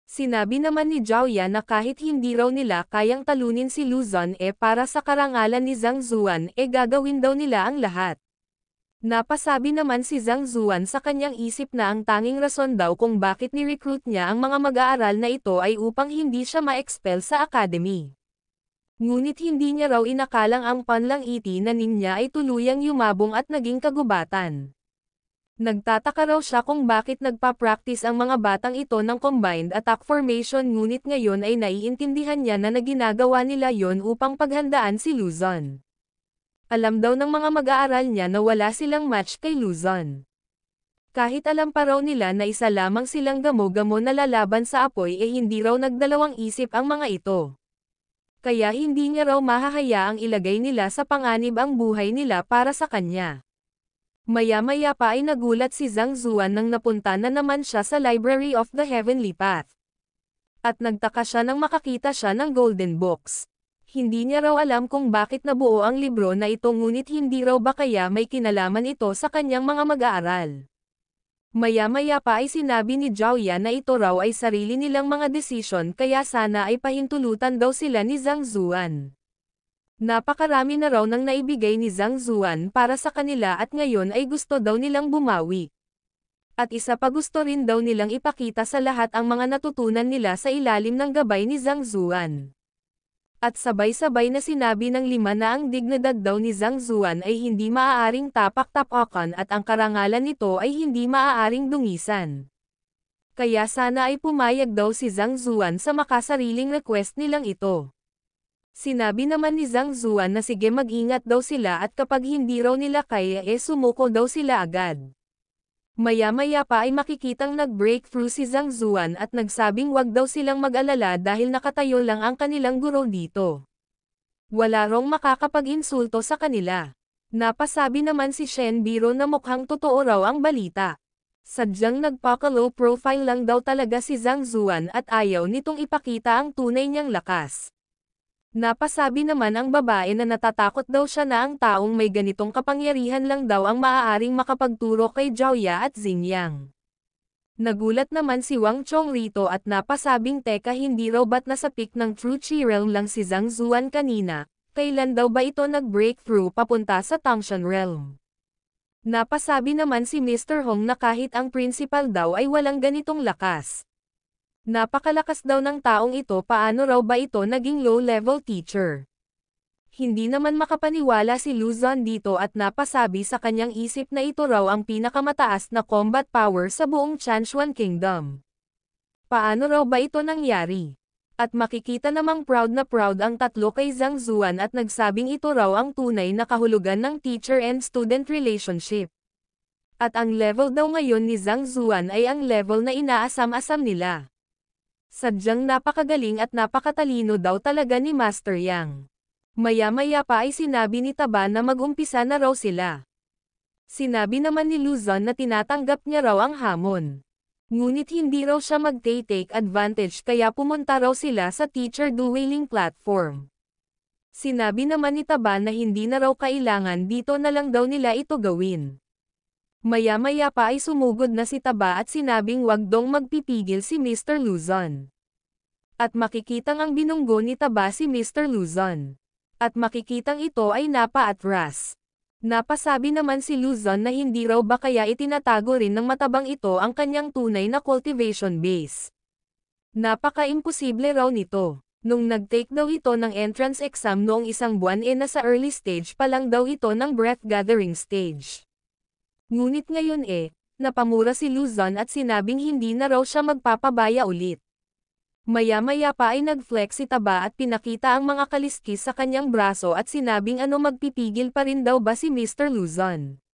Sinabi naman ni Zhao Ya na kahit hindi raw nila kayang talunin si Luzon para sa karangalan ni Zhang Zuan gagawin daw nila ang lahat. Napasabi naman si Zhang Zuan sa kanyang isip na ang tanging rason daw kung bakit ni-recruit niya ang mga mag-aaral na ito ay upang hindi siya ma-expel sa academy. Ngunit hindi niya raw inakalang ang panlang iti na ninya ay tuluyang yumabong at naging kagubatan. Nagtataka raw siya kung bakit nagpa-practice ang mga batang ito ng combined attack formation ngunit ngayon ay naiintindihan niya na ginagawa nila yon upang paghandaan si Luzon. Alam daw ng mga mag-aaral niya na wala silang match kay Luzon. Kahit alam pa raw nila na isa lamang silang gamo-gamo na lalaban sa apoy hindi raw nagdalawang isip ang mga ito. Kaya hindi niya raw mahahayaang ilagay nila sa panganib ang buhay nila para sa kanya. Maya-maya pa ay nagulat si Zhang Zuan nang napunta na naman siya sa Library of the Heavenly Path. At nagtaka siya nang makakita siya ng Golden Books. Hindi niya raw alam kung bakit nabuo ang libro na ito ngunit hindi raw ba kaya may kinalaman ito sa kanyang mga mag-aaral. Maya-maya pa ay sinabi ni Zhao Yan na ito raw ay sarili nilang mga desisyon kaya sana ay pahintulutan daw sila ni Zhang Zuan. Napakarami na raw nang naibigay ni Zhang Zuan para sa kanila at ngayon ay gusto daw nilang bumawi. At isa pa gusto rin daw nilang ipakita sa lahat ang mga natutunan nila sa ilalim ng gabay ni Zhang Zuan. At sabay-sabay na sinabi ng lima na ang dignidad daw ni Zhang Zuan ay hindi maaaring tapak-tapakan at ang karangalan nito ay hindi maaaring dungisan. Kaya sana ay pumayag daw si Zhang Zuan sa makasariling request nilang ito. Sinabi naman ni Zhang Zuan na sige mag-ingat daw sila at kapag hindi raw nila kaya sumuko daw sila agad. Maya-maya pa ay makikitang nag-breakthrough si Zhang Zuan at nagsabing wag daw silang mag-alala dahil nakatayo lang ang kanilang guro dito. Wala rong makakapag-insulto sa kanila. Napasabi naman si Shen Biro na mukhang totoo raw ang balita. Sadyang nagpaka-low profile lang daw talaga si Zhang Zuan at ayaw nitong ipakita ang tunay niyang lakas. Napasabi naman ang babae na natatakot daw siya na ang taong may ganitong kapangyarihan lang daw ang maaaring makapagturo kay Zhaoya at Xingyang. Nagulat naman si Wang Chong rito at napasabing teka hindi raw ba't nasa peak ng True Chi Realm lang si Zhang Zuan kanina, kailan daw ba ito nag-breakthrough papunta sa Tangshan Realm? Napasabi naman si Mr. Hong na kahit ang principal daw ay walang ganitong lakas. Napakalakas daw ng taong ito paano raw ba ito naging low-level teacher? Hindi naman makapaniwala si Luzon dito at napasabi sa kanyang isip na ito raw ang pinakamataas na combat power sa buong Chanshuan Kingdom. Paano raw ba ito nangyari? At makikita namang proud na proud ang tatlo kay Zhang Zuan at nagsabing ito raw ang tunay na kahulugan ng teacher and student relationship. At ang level daw ngayon ni Zhang Zuan ay ang level na inaasam-asam nila. Sadyang napakagaling at napakatalino daw talaga ni Master Yang. Maya-maya pa ay sinabi ni Taba na mag-umpisa na raw sila. Sinabi naman ni Luzon na tinatanggap niya raw ang hamon. Ngunit hindi raw siya mag-take advantage kaya pumunta raw sila sa teacher dueling platform. Sinabi naman ni Taba na hindi na raw kailangan dito na lang daw nila ito gawin. Maya-maya pa ay sumugod na si Taba at sinabing wag dong magpipigil si Mr. Luzon. At makikitang ang binunggo ni Taba si Mr. Luzon. At makikitang ito ay napaatras. Napasabi naman si Luzon na hindi raw ba kaya itinatago rin ng matabang ito ang kanyang tunay na cultivation base. Napaka-imposible raw nito. Nung nag-take daw ito ng entrance exam noong isang buwan nasa early stage pa lang daw ito ng breath gathering stage. Ngunit ngayon napamura si Luzon at sinabing hindi na raw siya magpapabaya ulit. Maya-maya pa ay nag-flex si Taba at pinakita ang mga kaliskis sa kanyang braso at sinabing magpipigil pa rin daw ba si Mr. Luzon.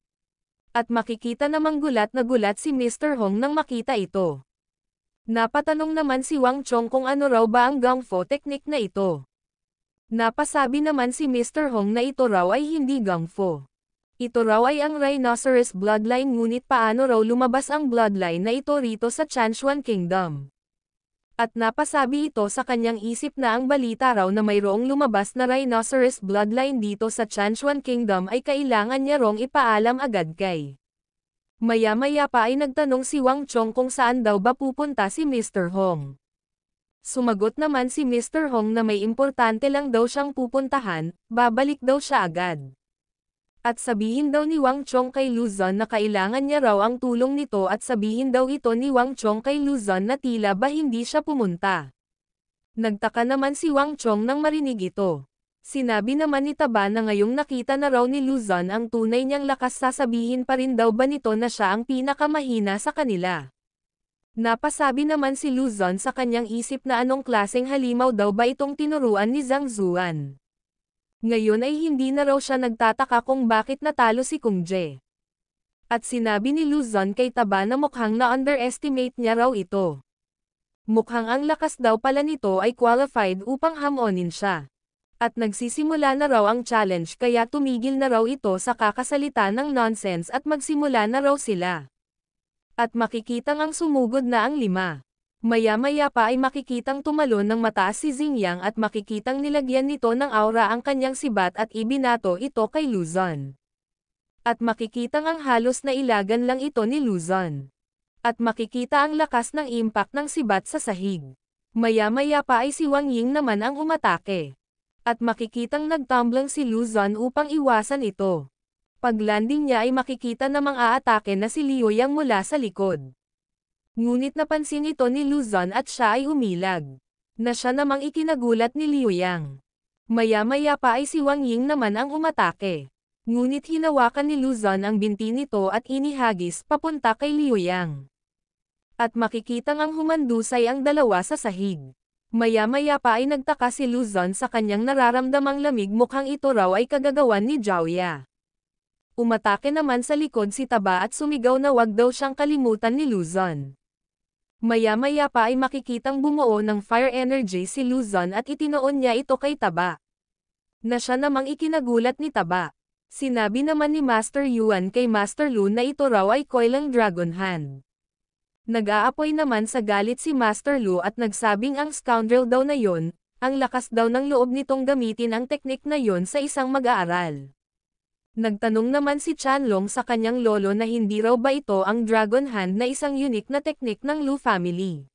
At makikita namang gulat na gulat si Mr. Hong nang makita ito. Napatanong naman si Wang Chong kung ano raw ba ang Gung Fu technique na ito. Napasabi naman si Mr. Hong na ito raw ay hindi Gung Fu. Ito raw ay ang Rhinoceros bloodline ngunit paano raw lumabas ang bloodline na ito rito sa Chanshuan Kingdom. At napasabi ito sa kanyang isip na ang balita raw na mayroong lumabas na Rhinoceros bloodline dito sa Chanshuan Kingdom ay kailangan niya rong ipaalam agad kay. Maya-maya pa ay nagtanong si Wang Chong kung saan daw ba pupunta si Mr. Hong. Sumagot naman si Mr. Hong na may importante lang daw siyang pupuntahan, babalik daw siya agad. At sabihin daw ni Wang Chong kay Luzon na kailangan niya raw ang tulong nito at sabihin daw ito ni Wang Chong kay Luzon na tila ba hindi siya pumunta. Nagtaka naman si Wang Chong nang marinig ito. Sinabi naman ni Taba na ngayong nakita na raw ni Luzon ang tunay niyang lakas sasabihin pa rin daw ba nito na siya ang pinakamahina sa kanila. Napasabi naman si Luzon sa kanyang isip na anong klaseng halimaw daw ba itong tinuruan ni Zhang Zuan. Ngayon ay hindi na raw siya nagtataka kung bakit natalo si Kung Jae. At sinabi ni Luzon kay Taba na mukhang na-underestimate niya raw ito. Mukhang ang lakas daw pala nito ay qualified upang hamonin siya. At nagsisimula na raw ang challenge kaya tumigil na raw ito sa kakasalita ng nonsense at magsimula na raw sila. At makikitang ang sumugod na ang 5. Maya-maya pa ay makikitang tumalon ng mataas si Xingyang at makikitang nilagyan nito ng aura ang kanyang sibat at ibinato ito kay Luzon. At makikitang ang halos na ilagan lang ito ni Luzon. At makikita ang lakas ng impact ng sibat sa sahig. Maya-maya pa ay si Wang Ying naman ang umatake. At makikitang nagtumbling si Luzon upang iwasan ito. Pag-landing niya ay makikita namang aatake na si Liu Yang mula sa likod. Ngunit napansin ito ni Luzon at siya ay umilag. Na siya namang ikinagulat ni Liu Yang. Maya-maya pa ay si Wang Ying naman ang umatake. Ngunit hinawakan ni Luzon ang binti nito at inihagis papunta kay Liu Yang. At makikitang ang humandusay ang dalawa sa sahig. Maya-maya pa ay nagtaka si Luzon sa kanyang nararamdamang lamig, mukhang ito raw ay kagagawan ni Zhaoya. Umatake naman sa likod si Taba at sumigaw na wag daw siyang kalimutan ni Luzon. Maya-maya pa ay makikitang bumuo ng fire energy si Luzon at itinoon niya ito kay Taba. Na siya namang ikinagulat ni Taba. Sinabi naman ni Master Yuan kay Master Lu na ito raw ay Coilang Dragon Hand. Nag-aapoy naman sa galit si Master Lu at nagsabing ang scoundrel daw na yon, ang lakas daw ng loob nitong gamitin ang teknik na yon sa isang mag-aaral. Nagtanong naman si Chanlong sa kanyang lolo na hindi raw ba ito ang Dragon Hand na isang unique na teknik ng Lu family.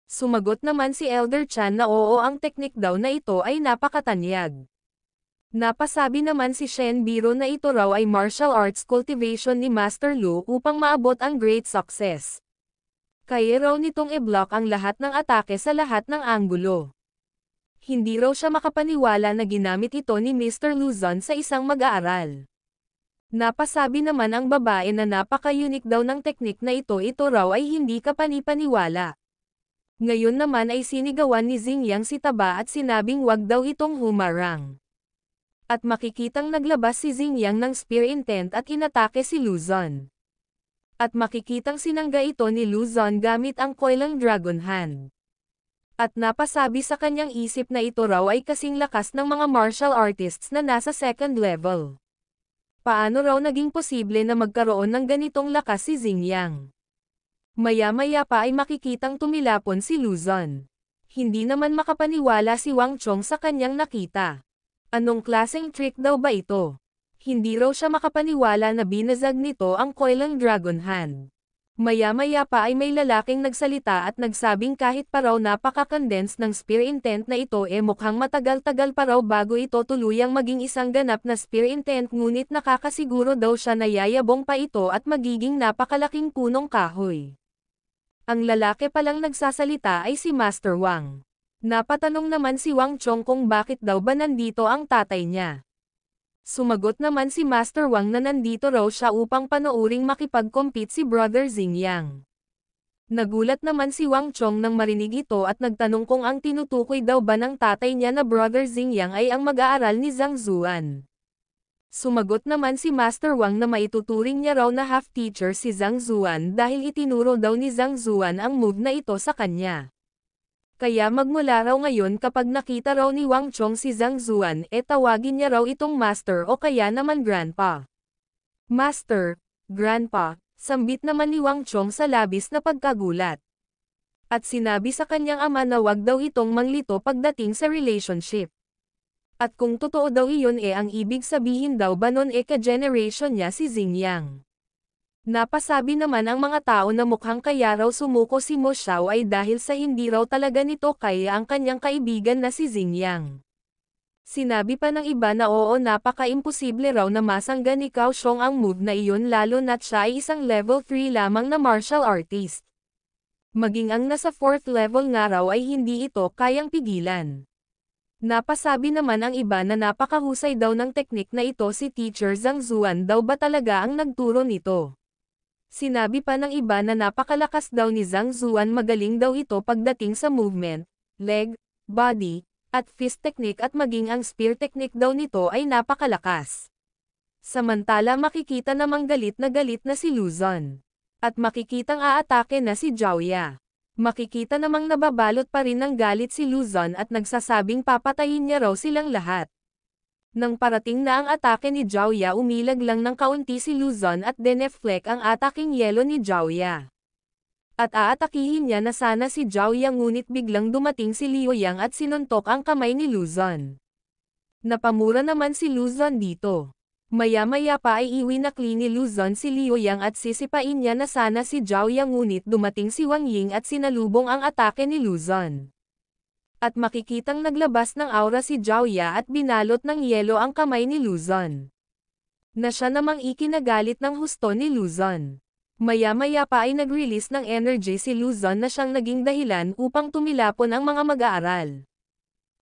Sumagot naman si Elder Chan na oo, ang teknik daw na ito ay napakatanyag. Napasabi naman si Shen Biro na ito raw ay martial arts cultivation ni Master Lu upang maabot ang great success. Kaya raw nitong i-block ang lahat ng atake sa lahat ng anggulo. Hindi raw siya makapaniwala na ginamit ito ni Mr. Luzon sa isang mag-aaral. Napasabi naman ang babae na napaka-unique daw ng teknik na ito raw ay hindi kapanipaniwala. Ngayon naman ay sinigawan ni Xingyang si Taba at sinabing wag daw itong humarang. At makikitang naglabas si Xingyang ng spear intent at inatake si Luzon. At makikitang sinangga ito ni Luzon gamit ang Coilang Dragon Hand. At napasabi sa kanyang isip na ito raw ay kasing lakas ng mga martial artists na nasa second level. Paano raw naging posible na magkaroon ng ganitong lakas si Xingyang? Maya-maya pa ay makikitang tumilapon si Luzon. Hindi naman makapaniwala si Wang Chong sa kanyang nakita. Anong klaseng trick daw ba ito? Hindi raw siya makapaniwala na binazag nito ang Coilang Dragon Hand. Maya-maya pa ay may lalaking nagsalita at nagsabing kahit pa raw napaka-condense ng spear intent na ito mukhang matagal-tagal pa raw bago ito tuluyang maging isang ganap na spear intent, ngunit nakakasiguro daw siya na yayabong pa ito at magiging napakalaking punong kahoy. Ang lalaki palang nagsasalita ay si Master Wang. Napatanong naman si Wang Chong kung bakit daw ba nandito ang tatay niya. Sumagot naman si Master Wang na nandito raw siya upang panooring makipag-compete si Brother Xingyang. Nagulat naman si Wang Chong nang marinig ito at nagtanong kung ang tinutukoy daw ba ng tatay niya na Brother Xingyang ay ang mag-aaral ni Zhang Zuan. Sumagot naman si Master Wang na maituturing niya raw na half-teacher si Zhang Zuan dahil itinuro daw ni Zhang Zuan ang move na ito sa kanya. Kaya magmula raw ngayon kapag nakita raw ni Wang Chong si Zhang Zuan tawagin niya raw itong Master o kaya naman Grandpa. Master, Grandpa, sambit naman ni Wang Chong sa labis na pagkagulat. At sinabi sa kanyang ama na wag daw itong manglito pagdating sa relationship. At kung totoo daw iyon ang ibig sabihin daw ba nun ka-generation niya si Xingyang. Napasabi naman ang mga tao na mukhang kaya raw sumuko si Mo Xiao ay dahil sa hindi raw talaga nito kaya ang kanyang kaibigan na si Xingyang. Sinabi pa ng iba na oo, napaka-imposible raw na masangga ni Cao Xiong ang move na iyon lalo na't siya ay isang level 3 lamang na martial artist. Maging ang nasa 4th level nga raw ay hindi ito kayang pigilan. Napasabi naman ang iba na napakahusay daw ng teknik na ito, si Teacher Zhang Zuan daw ba talaga ang nagturo nito. Sinabi pa ng iba na napakalakas daw ni Zhang Zuan, magaling daw ito pagdating sa movement, leg, body, At fist technique at maging ang spear technique daw nito ay napakalakas. Samantala makikita namang galit na si Luzon. At makikitang aatake na si Jiaoya. Makikita namang nababalot pa rin ng galit si Luzon at nagsasabing papatayin niya raw silang lahat. Nang parating na ang atake ni Jiaoya, umilag lang ng kaunti si Luzon at dineflect ang ataking yelo ni Jiaoya. At aatakihin niya na sana si Jiaoya, ngunit biglang dumating si Liu Yang at sinuntok ang kamay ni Luzon. Napamura naman si Luzon dito. Maya-maya pa ay iwinakli ni Luzon si Liu Yang at sisipain niya na sana si Jiaoya, ngunit dumating si Wang Ying at sinalubong ang atake ni Luzon. At makikitang naglabas ng aura si Jiaoya at binalot ng yelo ang kamay ni Luzon. Na siya namang ikinagalit ng husto ni Luzon. Maya-maya pa ay nag-release ng energy si Luzon na siyang naging dahilan upang tumilapon ang mga mag-aaral.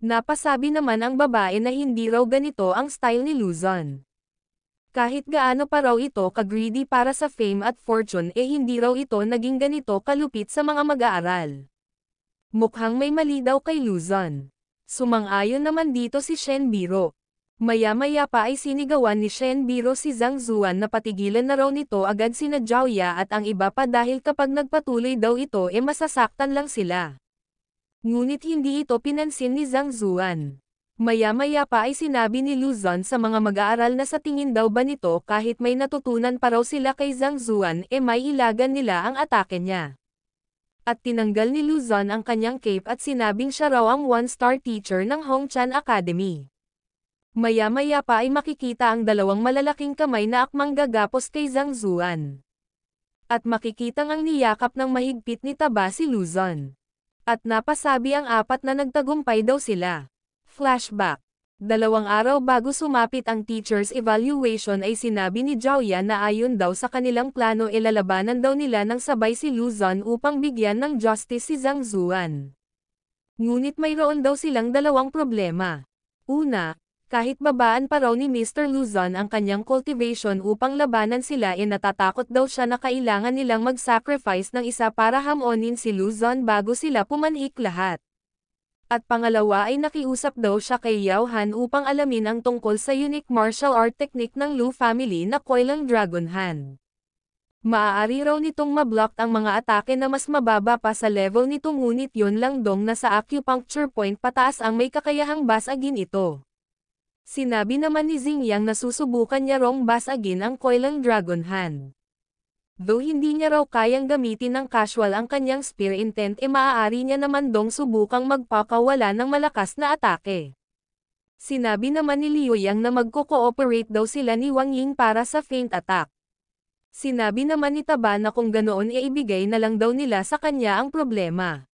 Napasabi naman ang babae na hindi raw ganito ang style ni Luzon. Kahit gaano pa raw ito ka-greedy para sa fame at fortune, hindi raw ito naging ganito kalupit sa mga mag-aaral. Mukhang may mali daw kay Luzon. Sumang-ayon naman dito si Shen Biro. Maya-maya pa ay sinigawan ni Shen Biro si Zhang Zuan na patigilan na raw nito agad sina Jiaoya at ang iba pa dahil kapag nagpatuloy daw ito masasaktan lang sila. Ngunit hindi ito pinansin ni Zhang Zuan. Maya-maya pa ay sinabi ni Luzon sa mga mag-aaral na sa tingin daw ba nito kahit may natutunan pa raw sila kay Zhang Zuan may ilagan nila ang atake niya. At tinanggal ni Luzon ang kanyang cape at sinabing siya raw ang one-star teacher ng Hongchan Academy. Maya-maya pa ay makikita ang dalawang malalaking kamay na akmang gagapos kay Zhang Zuan. At makikitang ang niyakap ng mahigpit ni Taba si Luzon. At napasabi ang apat na nagtagumpay daw sila. Flashback. 2 araw bago sumapit ang teacher's evaluation ay sinabi ni Jiaoya na ayon daw sa kanilang plano lalabanan daw nila ng sabay si Luzon upang bigyan ng justice si Zhang Zuan. Ngunit mayroon daw silang dalawang problema. Una, kahit babaan pa raw ni Mr. Luzon ang kanyang cultivation upang labanan sila natatakot daw siya na kailangan nilang mag-sacrifice ng isa para hamonin si Luzon bago sila pumanhik lahat. At pangalawa ay nakiusap daw siya kay Yao Han upang alamin ang tungkol sa unique martial art technique ng Lu family na Coilang Dragon Hand. Maaari raw nitong mablock ang mga atake na mas mababa pa sa level nito, ngunit yun lang dong na sa acupuncture point pataas ang may kakayahang basagin ito. Sinabi naman ni Xingyang na susubukan niya rong basagin ang Coilang Dragon Hand. Though hindi niya raw kayang gamitin ng casual ang kanyang spear intent, maaari niya naman dong subukang magpakawala ng malakas na atake. Sinabi naman ni Liu Yang na magko-cooperate daw sila ni Wang Ying para sa feint attack. Sinabi naman ni Taba na kung ganoon ibigay na lang daw nila sa kanya ang problema.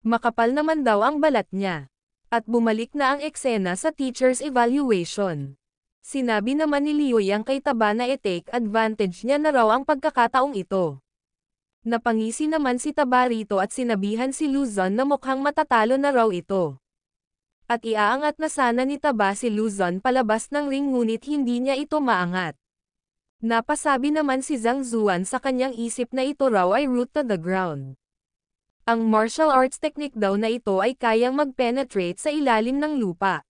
Makapal naman daw ang balat niya. At bumalik na ang eksena sa teacher's evaluation. Sinabi naman ni Liu Yang kay Taba na take advantage niya na raw ang pagkakataong ito. Napangisi naman si Taba rito at sinabihan si Luzon na mukhang matatalo na raw ito. At iaangat na sana ni Taba si Luzon palabas ng ring, ngunit hindi niya ito maangat. Napasabi naman si Zhang Zuan sa kanyang isip na ito raw ay root to the ground. Ang martial arts technique daw na ito ay kayang mag-penetrate sa ilalim ng lupa.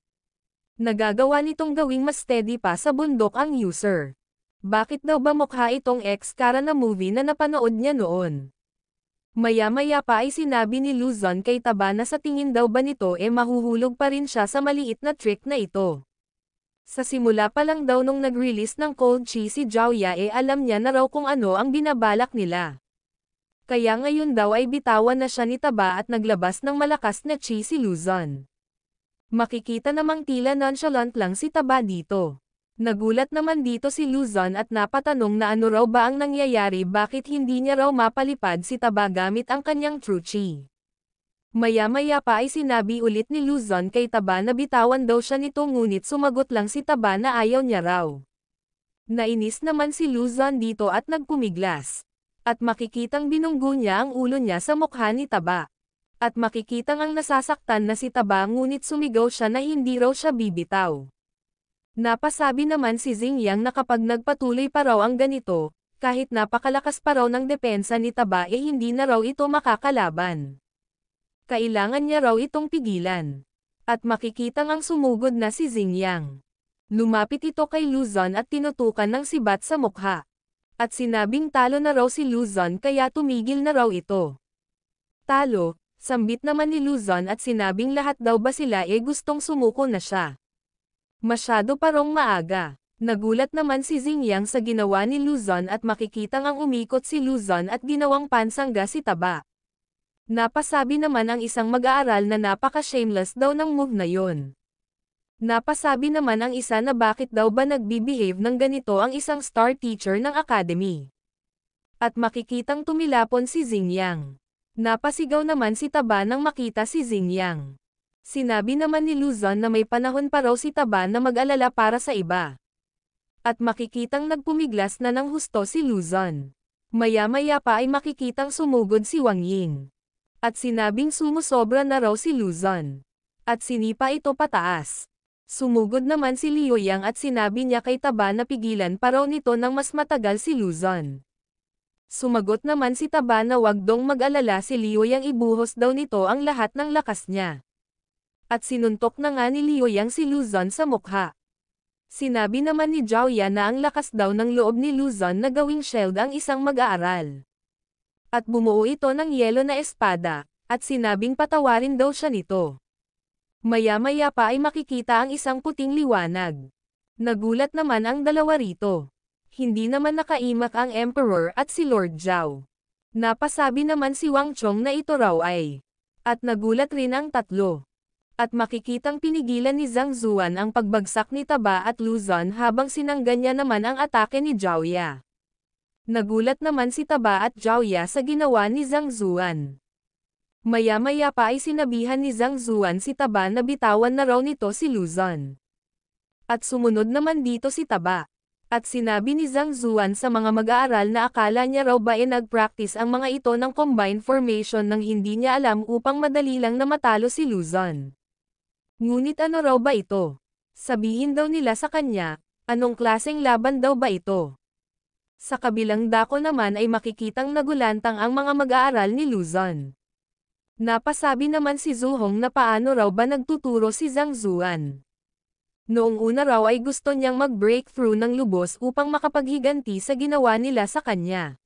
Nagagawa nitong gawing mas steady pa sa bundok ang user. Bakit daw ba mukha itong ex-Kara na movie na napanood niya noon? Maya-maya pa ay sinabi ni Luzon kay Taba na sa tingin daw ba nito mahuhulog pa rin siya sa maliit na trick na ito. Sa simula pa lang daw nung nag-release ng cold chi si Jiaoya alam niya na raw kung ano ang binabalak nila. Kaya ngayon daw ay bitawan na siya ni Taba at naglabas ng malakas na chi si Luzon. Makikita namang tila nonchalant lang si Taba dito. Nagulat naman dito si Luzon at napatanong na ano raw ba ang nangyayari, bakit hindi niya raw mapalipad si Taba gamit ang kanyang true chi. Maya-maya pa ay sinabi ulit ni Luzon kay Taba na bitawan daw siya nito, ngunit sumagot lang si Taba na ayaw niya raw. Nainis naman si Luzon dito at nagpumiglas. At makikitang binunggo niya ang ulo niya sa mukha ni Taba. At makikitang ang nasasaktan na si Taba, ngunit sumigaw siya na hindi raw siya bibitaw. Napasabi naman si Xingyang na kapag nagpatuloy pa raw ang ganito, kahit napakalakas pa raw ng depensa ni Taba hindi na raw ito makakalaban. Kailangan niya raw itong pigilan. At makikitang ang sumugod na si Xingyang. Lumapit ito kay Luzon at tinutukan ng sibat sa mukha. At sinabing talo na raw si Luzon kaya tumigil na raw ito. Talo, sambit naman ni Luzon at sinabing lahat daw ba sila gustong sumuko na siya. Masyado pa rong maaga. Nagulat naman si Xingyang sa ginawa ni Luzon at makikitang ang umikot si Luzon at ginawang pansangga si Taba. Napasabi naman ang isang mag-aaral na napaka-shameless daw ng move na yon. Napasabi naman ang isa na bakit daw ba nagbibehave ng ganito ang isang star teacher ng academy. At makikitang tumilapon si Xingyang. Napasigaw naman si Taba nang makita si Xingyang. Sinabi naman ni Luzon na may panahon pa raw si Taba na mag-alala para sa iba. At makikitang nagpumiglas na ng husto si Luzon. Maya-maya pa ay makikitang sumugod si Wang Ying. At sinabing sumusobra na raw si Luzon. At sinipa ito pataas. Sumugod naman si Liu Yang at sinabi niya kay Taba na pigilan pa raw nito ng mas matagal si Luzon. Sumagot naman si Taba na wag dong mag-alala si Liu Yang ibuhos daw nito ang lahat ng lakas niya. At sinuntok na nga ni Liu Yang si Luzon sa mukha. Sinabi naman ni Zhao Yan na ang lakas daw ng loob ni Luzon na gawing shield ang isang mag-aaral. At bumuo ito ng yelo na espada, at sinabing patawarin daw siya nito. Maya-maya pa ay makikita ang isang puting liwanag. Nagulat naman ang dalawa rito. Hindi naman nakaimak ang Emperor at si Lord Zhao. Napasabi naman si Wang Chong na ito raw ay. At nagulat rin ang tatlo. At makikitang pinigilan ni Zhang Zuan ang pagbagsak ni Taba at Luzon habang sinanggan niya naman ang atake ni Zhao Ya. Nagulat naman si Taba at Zhao Ya sa ginawa ni Zhang Zuan. Maya-maya pa ay sinabihan ni Zhang Zuan si Taba na bitawan na raw nito si Luzon. At sumunod naman dito si Taba. At sinabi ni Zhang Zuan sa mga mag-aaral na akala niya raw ba nag-practice ang mga ito ng combined formation nang hindi niya alam upang madali lang na matalo si Luzon. Ngunit ano raw ba ito? Sabihin daw nila sa kanya, anong klaseng laban daw ba ito? Sa kabilang dako naman ay makikitang nagulantang ang mga mag-aaral ni Luzon. Napasabi naman si Zhu Hong na paano raw ba nagtuturo si Zhang Zuan. Noong una raw ay gusto niyang mag-breakthrough ng lubos upang makapaghiganti sa ginawa nila sa kanya.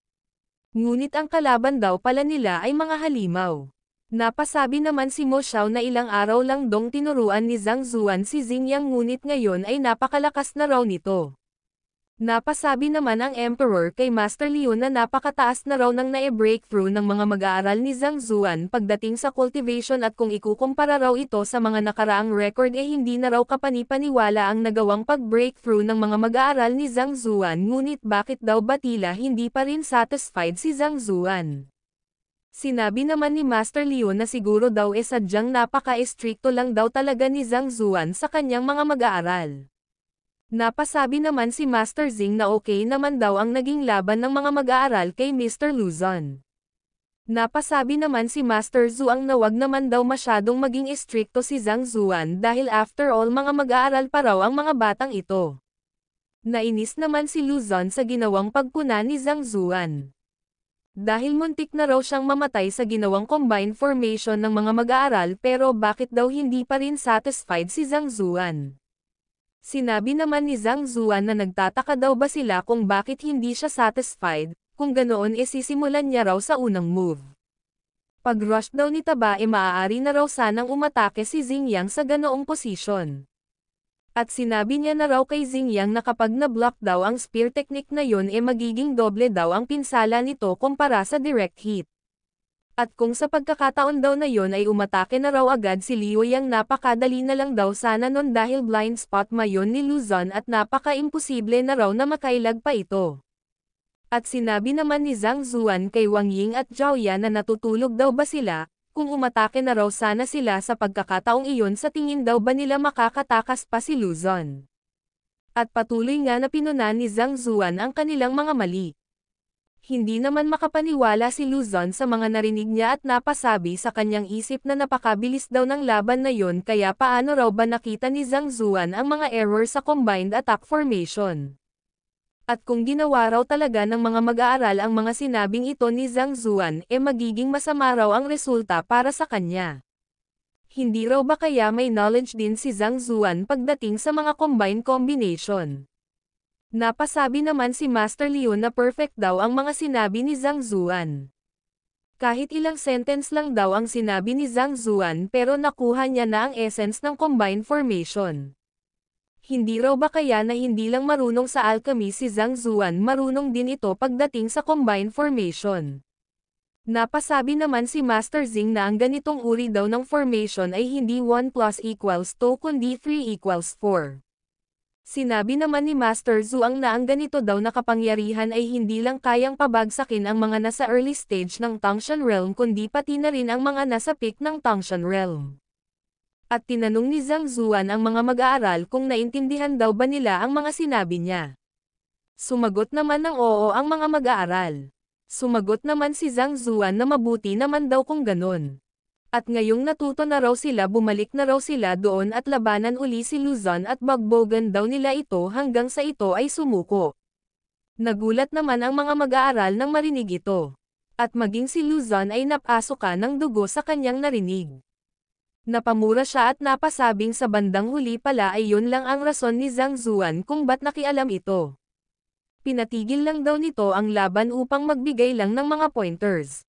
Ngunit ang kalaban daw pala nila ay mga halimaw. Napasabi naman si Mo Xiao na ilang araw lang dong tinuruan ni Zhang Zuan si Xingyang ngunit ngayon ay napakalakas na raw nito. Napasabi naman ang Emperor kay Master Liu na napakataas na raw nang na-breakthrough ng mga mag-aaral ni Zhang Zuan pagdating sa cultivation at kung ikukumpara raw ito sa mga nakaraang record hindi na raw kapani-paniwala ang nagawang pag-breakthrough ng mga mag-aaral ni Zhang Zuan ngunit bakit daw ba tila hindi pa rin satisfied si Zhang Zuan. Sinabi naman ni Master Liu na siguro daw sadyang napaka-estrikto lang daw talaga ni Zhang Zuan sa kanyang mga mag-aaral. Napasabi naman si Master Zing na okay naman daw ang naging laban ng mga mag-aaral kay Mr. Luzon. Napasabi naman si Master Zhu ang nawag naman daw masyadong maging estrikto si Zhang Zuan dahil after all mga mag-aaral pa raw ang mga batang ito. Nainis naman si Luzon sa ginawang pagpuna ni Zhang Zuan. Dahil muntik na raw siyang mamatay sa ginawang combined formation ng mga mag-aaral pero bakit daw hindi pa rin satisfied si Zhang Zuan. Sinabi naman ni Zhang Zuan na nagtataka daw ba sila kung bakit hindi siya satisfied, kung ganoon sisimulan niya raw sa unang move. Pag-rush daw ni Taba maaari na raw sanang umatake si Xingyang sa ganoong posisyon. At sinabi niya na raw kay Xingyang na kapag na-block daw ang spear technique na yun magiging doble daw ang pinsala nito kumpara sa direct hit. At kung sa pagkakataon daw na yon ay umatake na raw agad si Liu Yang napakadali na lang daw sana nun dahil blind spot mayon ni Luzon at napaka-imposible na raw na makailag pa ito. At sinabi naman ni Zhang Zuan kay Wang Ying at Zhao Yan na natutulog daw ba sila, kung umatake na raw sana sila sa pagkakataong iyon sa tingin daw ba nila makakatakas pa si Luzon. At patuloy nga na pinunan ni Zhang Zuan ang kanilang mga mali. Hindi naman makapaniwala si Luzon sa mga narinig niya at napasabi sa kanyang isip na napakabilis daw ng laban na yon kaya paano raw ba nakita ni Zhang Zuan ang mga error sa combined attack formation. At kung ginawa raw talaga ng mga mag-aaral ang mga sinabing ito ni Zhang Zuan magiging masama raw ang resulta para sa kanya. Hindi raw ba kaya may knowledge din si Zhang Zuan pagdating sa mga combine combination? Napasabi naman si Master Leon na perfect daw ang mga sinabi ni Zhang Zuan. Kahit ilang sentence lang daw ang sinabi ni Zhang Zuan pero nakuha niya na ang essence ng combine formation. Hindi raw ba kaya na hindi lang marunong sa alchemy si Zhang Zuan, marunong din ito pagdating sa combine formation. Napasabi naman si Master Zing na ang ganitong uri daw ng formation ay hindi 1 plus equals 2 kundi 3 equals 4. Sinabi naman ni Master Zhuang na ang ganito daw na kapangyarihan ay hindi lang kayang pabagsakin ang mga nasa early stage ng Tangshan Realm kundi pati na rin ang mga nasa peak ng Tangshan Realm. At tinanong ni Zhang Zuan ang mga mag-aaral kung naintindihan daw ba nila ang mga sinabi niya. Sumagot naman ng oo ang mga mag-aaral. Sumagot naman si Zhang Zuan na mabuti naman daw kung ganun. At ngayong natuto na raw sila, bumalik na raw sila doon at labanan uli si Luzon at bagbogan daw nila ito hanggang sa ito ay sumuko. Nagulat naman ang mga mag-aaral nang marinig ito. At maging si Luzon ay napasuka ng dugo sa kanyang narinig. Napamura siya at napasabing sa bandang huli pala ay yun lang ang rason ni Zhang Zuan kung ba't nakialam ito. Pinatigil lang daw nito ang laban upang magbigay lang ng mga pointers.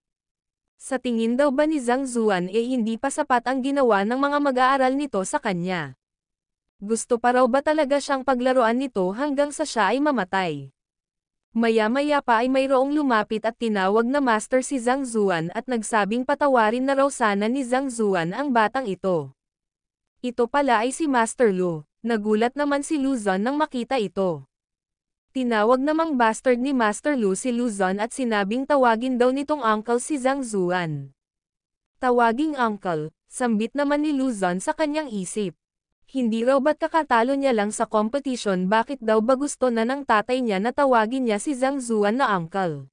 Sa tingin daw ba ni Zhang Zuan hindi pa sapat ang ginawa ng mga mag-aaral nito sa kanya. Gusto pa raw ba talaga siyang paglaruan nito hanggang sa siya ay mamatay? Maya-maya pa ay mayroong lumapit at tinawag na master si Zhang Zuan at nagsabing patawarin na raw sana ni Zhang Zuan ang batang ito. Ito pala ay si Master Lu. Nagulat naman si Luzon nang makita ito. Tinawag namang bastard ni Master Lu si Luzon at sinabing tawagin daw nitong uncle si Zhang Zuan. Tawaging uncle, sambit naman ni Luzon sa kanyang isip. Hindi raw ba't kakatalo niya lang sa competition, bakit daw ba gusto na ng tatay niya na tawagin niya si Zhang Zuan na uncle?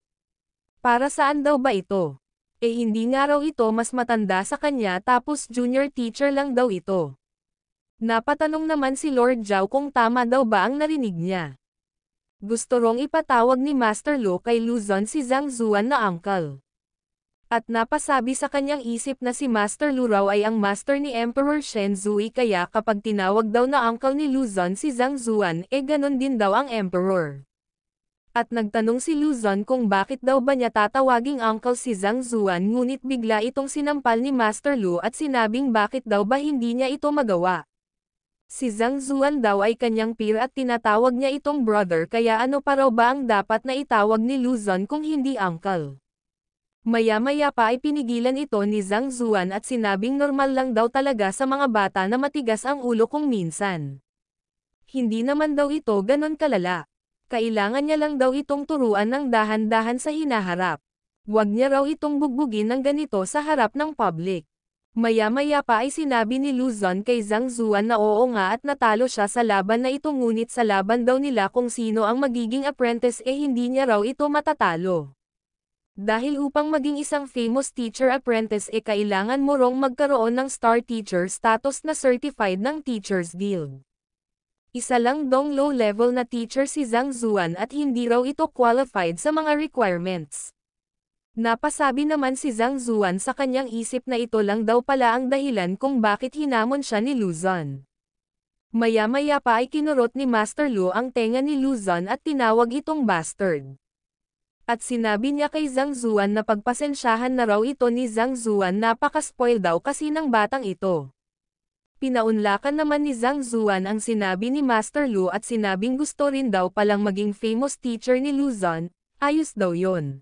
Para saan daw ba ito? Hindi nga raw ito mas matanda sa kanya tapos junior teacher lang daw ito. Napatanong naman si Lord Zhao kung tama daw ba ang narinig niya. Gusto rong ipatawag ni Master Lu kay Luzon si Zhang Zuan na uncle. At napasabi sa kanyang isip na si Master Lu raw ay ang master ni Emperor Shen Zui, kaya kapag tinawag daw na uncle ni Luzon si Zhang Zuan ganon din daw ang emperor. At nagtanong si Luzon kung bakit daw ba niya tatawaging uncle si Zhang Zuan, ngunit bigla itong sinampal ni Master Lu at sinabing bakit daw ba hindi niya ito magawa. Si Zhang Zuan daw ay kanyang peer at tinatawag niya itong brother, kaya ano pa raw ba ang dapat na itawag ni Luzon kung hindi uncle? Maya-maya pa ay pinigilan ito ni Zhang Zuan at sinabing normal lang daw talaga sa mga bata na matigas ang ulo kung minsan. Hindi naman daw ito ganon kalala. Kailangan niya lang daw itong turuan ng dahan-dahan sa hinaharap. Huwag niya raw itong bugbugin ng ganito sa harap ng public. Maya-maya pa ay sinabi ni Luzon kay Zhang Zuan na oo nga at natalo siya sa laban na ito, ngunit sa laban daw nila kung sino ang magiging apprentice hindi niya raw ito matatalo. Dahil upang maging isang famous teacher apprentice kailangan mo rong magkaroon ng star teacher status na certified ng Teachers Guild. Isa lang dong low level na teacher si Zhang Zuan at hindi raw ito qualified sa mga requirements. Napasabi naman si Zhang Zuan sa kanyang isip na ito lang daw pala ang dahilan kung bakit hinamon siya ni Luzon. Maya-maya pa ay kinurot ni Master Lu ang tenga ni Luzon at tinawag itong bastard. At sinabi niya kay Zhang Zuan na pagpasensyahan na raw ito ni Zhang Zuan, napaka-spoil daw kasi ng batang ito. Pinaunlakan naman ni Zhang Zuan ang sinabi ni Master Lu at sinabing gusto rin daw palang maging famous teacher ni Luzon, ayos daw yon.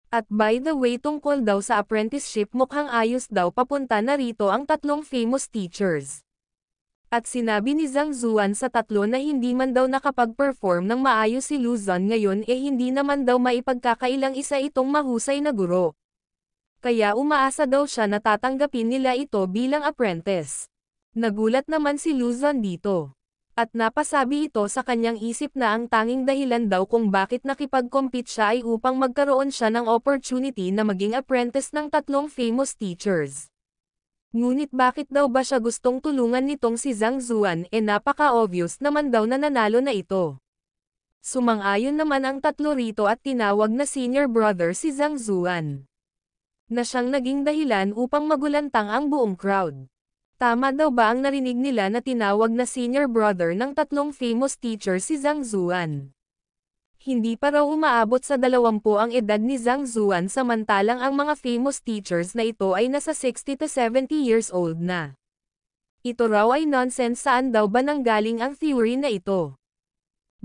At by the way, tungkol daw sa apprenticeship, mukhang ayos daw papunta na rito ang tatlong famous teachers. At sinabi ni Zhang Zuan sa tatlo na hindi man daw nakapag-perform ng maayos si Luzon ngayon hindi naman daw maipagkakailang isa itong mahusay na guro. Kaya umaasa daw siya na tatanggapin nila ito bilang apprentice. Nagulat naman si Luzon dito. At napasabi ito sa kanyang isip na ang tanging dahilan daw kung bakit nakipag-compete siya ay upang magkaroon siya ng opportunity na maging apprentice ng tatlong famous teachers. Ngunit bakit daw ba siya gustong tulungan nitong si Zhang Zuan napaka-obvious naman daw na nanalo na ito. Sumang-ayon naman ang tatlo rito at tinawag na senior brother si Zhang Zuan, na siyang naging dahilan upang magulantang ang buong crowd. Tama daw ba ang narinig nila na tinawag na senior brother ng tatlong famous teacher si Zhang Zuan? Hindi pa raw umaabot sa 20 ang edad ni Zhang Zuan samantalang ang mga famous teachers na ito ay nasa 60 to 70 years old na. Ito raw ay nonsense, saan daw ba nanggaling ang theory na ito?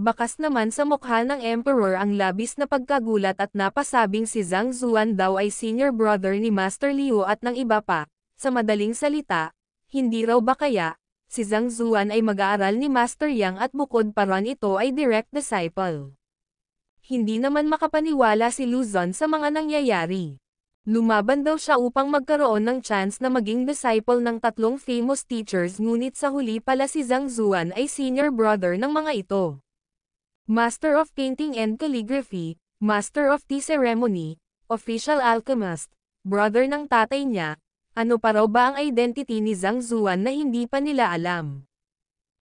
Bakas naman sa mukha ng emperor ang labis na pagkagulat at napasabing si Zhang Zuan daw ay senior brother ni Master Liu at ng iba pa. Sa madaling salita, hindi raw ba kaya, si Zhang Zuan ay mag-aaral ni Master Yang at bukod pa ron ito ay direct disciple. Hindi naman makapaniwala si Luzon sa mga nangyayari. Lumaban daw siya upang magkaroon ng chance na maging disciple ng tatlong famous teachers, ngunit sa huli pala si Zhang Zuan ay senior brother ng mga ito. Master of Painting and Calligraphy, Master of Tea Ceremony, Official Alchemist, brother ng tatay niya. Ano pa raw ba ang identity ni Zhang Zuan na hindi pa nila alam?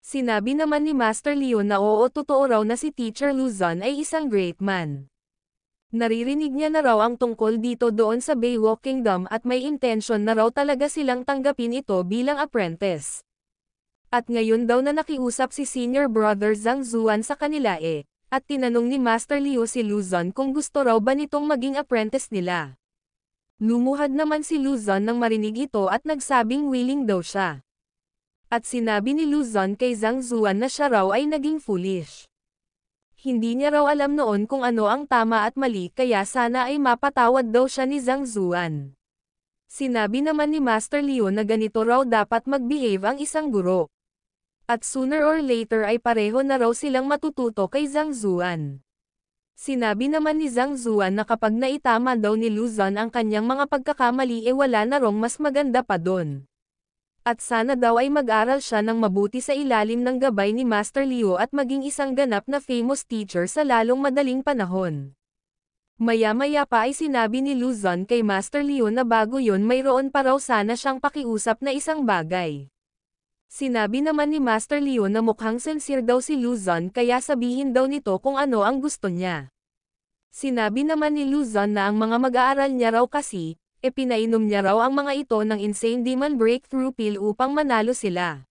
Sinabi naman ni Master Liu na oo, totoo raw na si Teacher Luzon ay isang great man. Naririnig niya na raw ang tungkol dito doon sa Baywalk Kingdom at may intention na raw talaga silang tanggapin ito bilang apprentice. At ngayon daw na nakiusap si senior brother Zhang Zuan sa kanila at tinanong ni Master Liu si Luzon kung gusto raw ba nitong maging apprentice nila. Lumuhad naman si Luzon nang marinig ito at nagsabing willing daw siya. At sinabi ni Luzon kay Zhang Zuan na siya raw ay naging foolish. Hindi niya raw alam noon kung ano ang tama at mali, kaya sana ay mapatawad daw siya ni Zhang Zuan. Sinabi naman ni Master Liu na ganito raw dapat mag-behave ang isang guro. At sooner or later ay pareho na raw silang matututo kay Zhang Zuan. Sinabi naman ni Zhang Zuan na kapag naitama daw ni Luzon ang kanyang mga pagkakamali wala na rong mas maganda pa doon. At sana daw ay mag-aral siya ng mabuti sa ilalim ng gabay ni Master Liu at maging isang ganap na famous teacher sa lalong madaling panahon. Maya-maya pa ay sinabi ni Luzon kay Master Liu na bago yun mayroon pa raw sana siyang pakiusap na isang bagay. Sinabi naman ni Master Liu na mukhang sincere daw si Luzon kaya sabihin daw nito kung ano ang gusto niya. Sinabi naman ni Luzon na ang mga mag-aaral niya raw kasi, pinainom niya raw ang mga ito ng Insane Demon Breakthrough Pill upang manalo sila.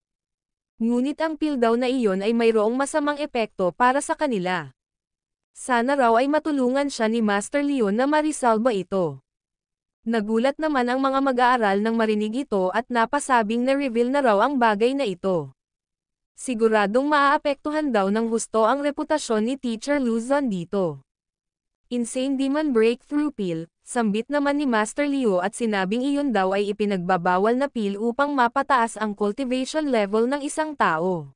Ngunit ang pill daw na iyon ay mayroong masamang epekto para sa kanila. Sana raw ay matulungan siya ni Master Liu na marisolba ito. Nagulat naman ang mga mag-aaral nang marinig ito at napasabing na-reveal na raw ang bagay na ito. Siguradong maaapektuhan daw ng husto ang reputasyon ni Teacher Luzon dito. Insane Demon Breakthrough Pill, sambit naman ni Master Liu at sinabing iyon daw ay ipinagbabawal na pill upang mapataas ang cultivation level ng isang tao.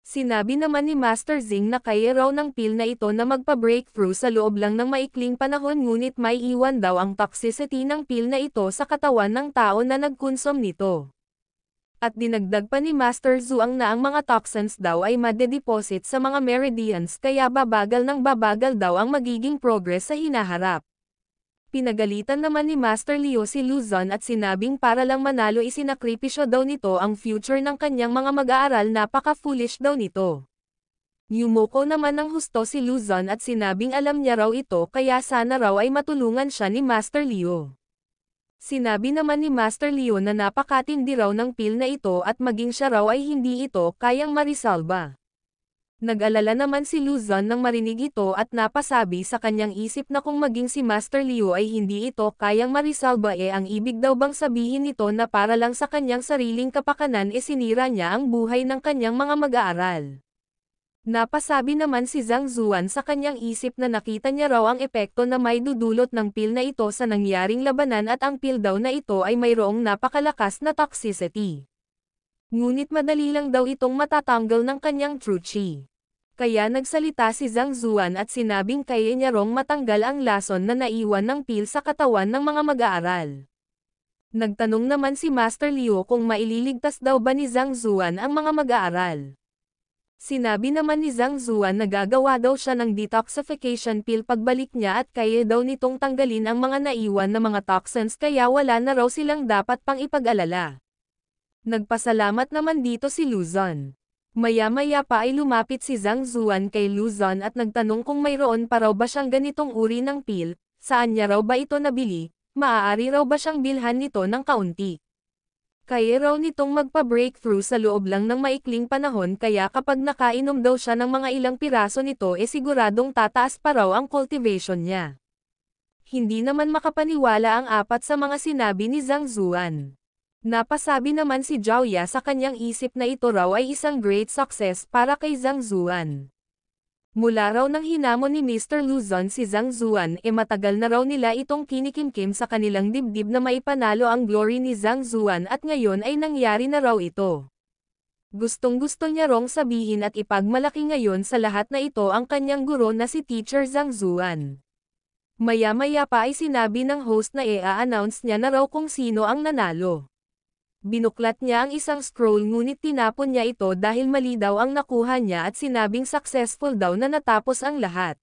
Sinabi naman ni Master Zing na kaya raw ng pill na ito na magpa-breakthrough sa loob lang ng maikling panahon, ngunit may iwan daw ang toxicity ng pill na ito sa katawan ng tao na nagkonsom nito. At dinagdag pa ni Master Zhuang na ang mga toxins daw ay madedeposit sa mga meridians kaya babagal ng babagal daw ang magiging progress sa hinaharap. Pinagalitan naman ni Master Liu si Luzon at sinabing para lang manalo isinakripisyo daw nito ang future ng kanyang mga mag-aaral, napaka-foolish daw nito. Yumuko naman ng husto si Luzon at sinabing alam niya raw ito kaya sana raw ay matulungan siya ni Master Liu. Sinabi naman ni Master Liu na napakatindi raw ng pill na ito at maging siya raw ay hindi ito kayang marisolba. Nag-alala naman si Luzon nang marinig ito at napasabi sa kanyang isip na kung maging si Master Liu ay hindi ito kayang marisolba ang ibig daw bang sabihin nito na para lang sa kanyang sariling kapakanan sinira niya ang buhay ng kanyang mga mag-aaral. Napasabi naman si Zhang Zuan sa kanyang isip na nakita niya raw ang epekto na may dudulot ng pill na ito sa nangyaring labanan at ang pill daw na ito ay mayroong napakalakas na toxicity. Ngunit madali lang daw itong matatanggal ng kanyang true chi. Kaya nagsalita si Zhang Zuan at sinabing kaya niya rong matanggal ang lason na naiwan ng pill sa katawan ng mga mag-aaral. Nagtanong naman si Master Liu kung maililigtas daw ba ni Zhang Zuan ang mga mag-aaral. Sinabi naman ni Zhang Zuan na gagawa daw siya ng detoxification pill pagbalik niya at kaya daw nitong tanggalin ang mga naiwan na mga toxins kaya wala na raw silang dapat pang ipag-alala. Nagpasalamat naman dito si Luzon. Maya-maya pa ay lumapit si Zhang Zuan kay Luzon at nagtanong kung mayroon pa raw ba siyang ganitong uri ng pill, saan niya raw ba ito nabili, maaari raw ba siyang bilhan nito ng kaunti. Kaya raw nitong magpa-breakthrough sa loob lang ng maikling panahon kaya kapag nakainom daw siya ng mga ilang piraso nito siguradong tataas pa raw ang cultivation niya. Hindi naman makapaniwala ang apat sa mga sinabi ni Zhang Zuan. Napasabi naman si Zhao Ya sa kanyang isip na ito raw ay isang great success para kay Zhang Zuan. Mula raw nang hinamon ni Mr. Luzon si Zhang Zuan matagal na raw nila itong kinikimkim sa kanilang dibdib na maipanalo ang glory ni Zhang Zuan at ngayon ay nangyari na raw ito. Gustong-gusto niya rong sabihin at ipagmalaki ngayon sa lahat na ito ang kanyang guro na si Teacher Zhang Zuan. Maya-maya pa ay sinabi ng host na i-announce niya na raw kung sino ang nanalo. Binuklat niya ang isang scroll ngunit tinapon niya ito dahil mali daw ang nakuha niya at sinabing successful daw na natapos ang lahat.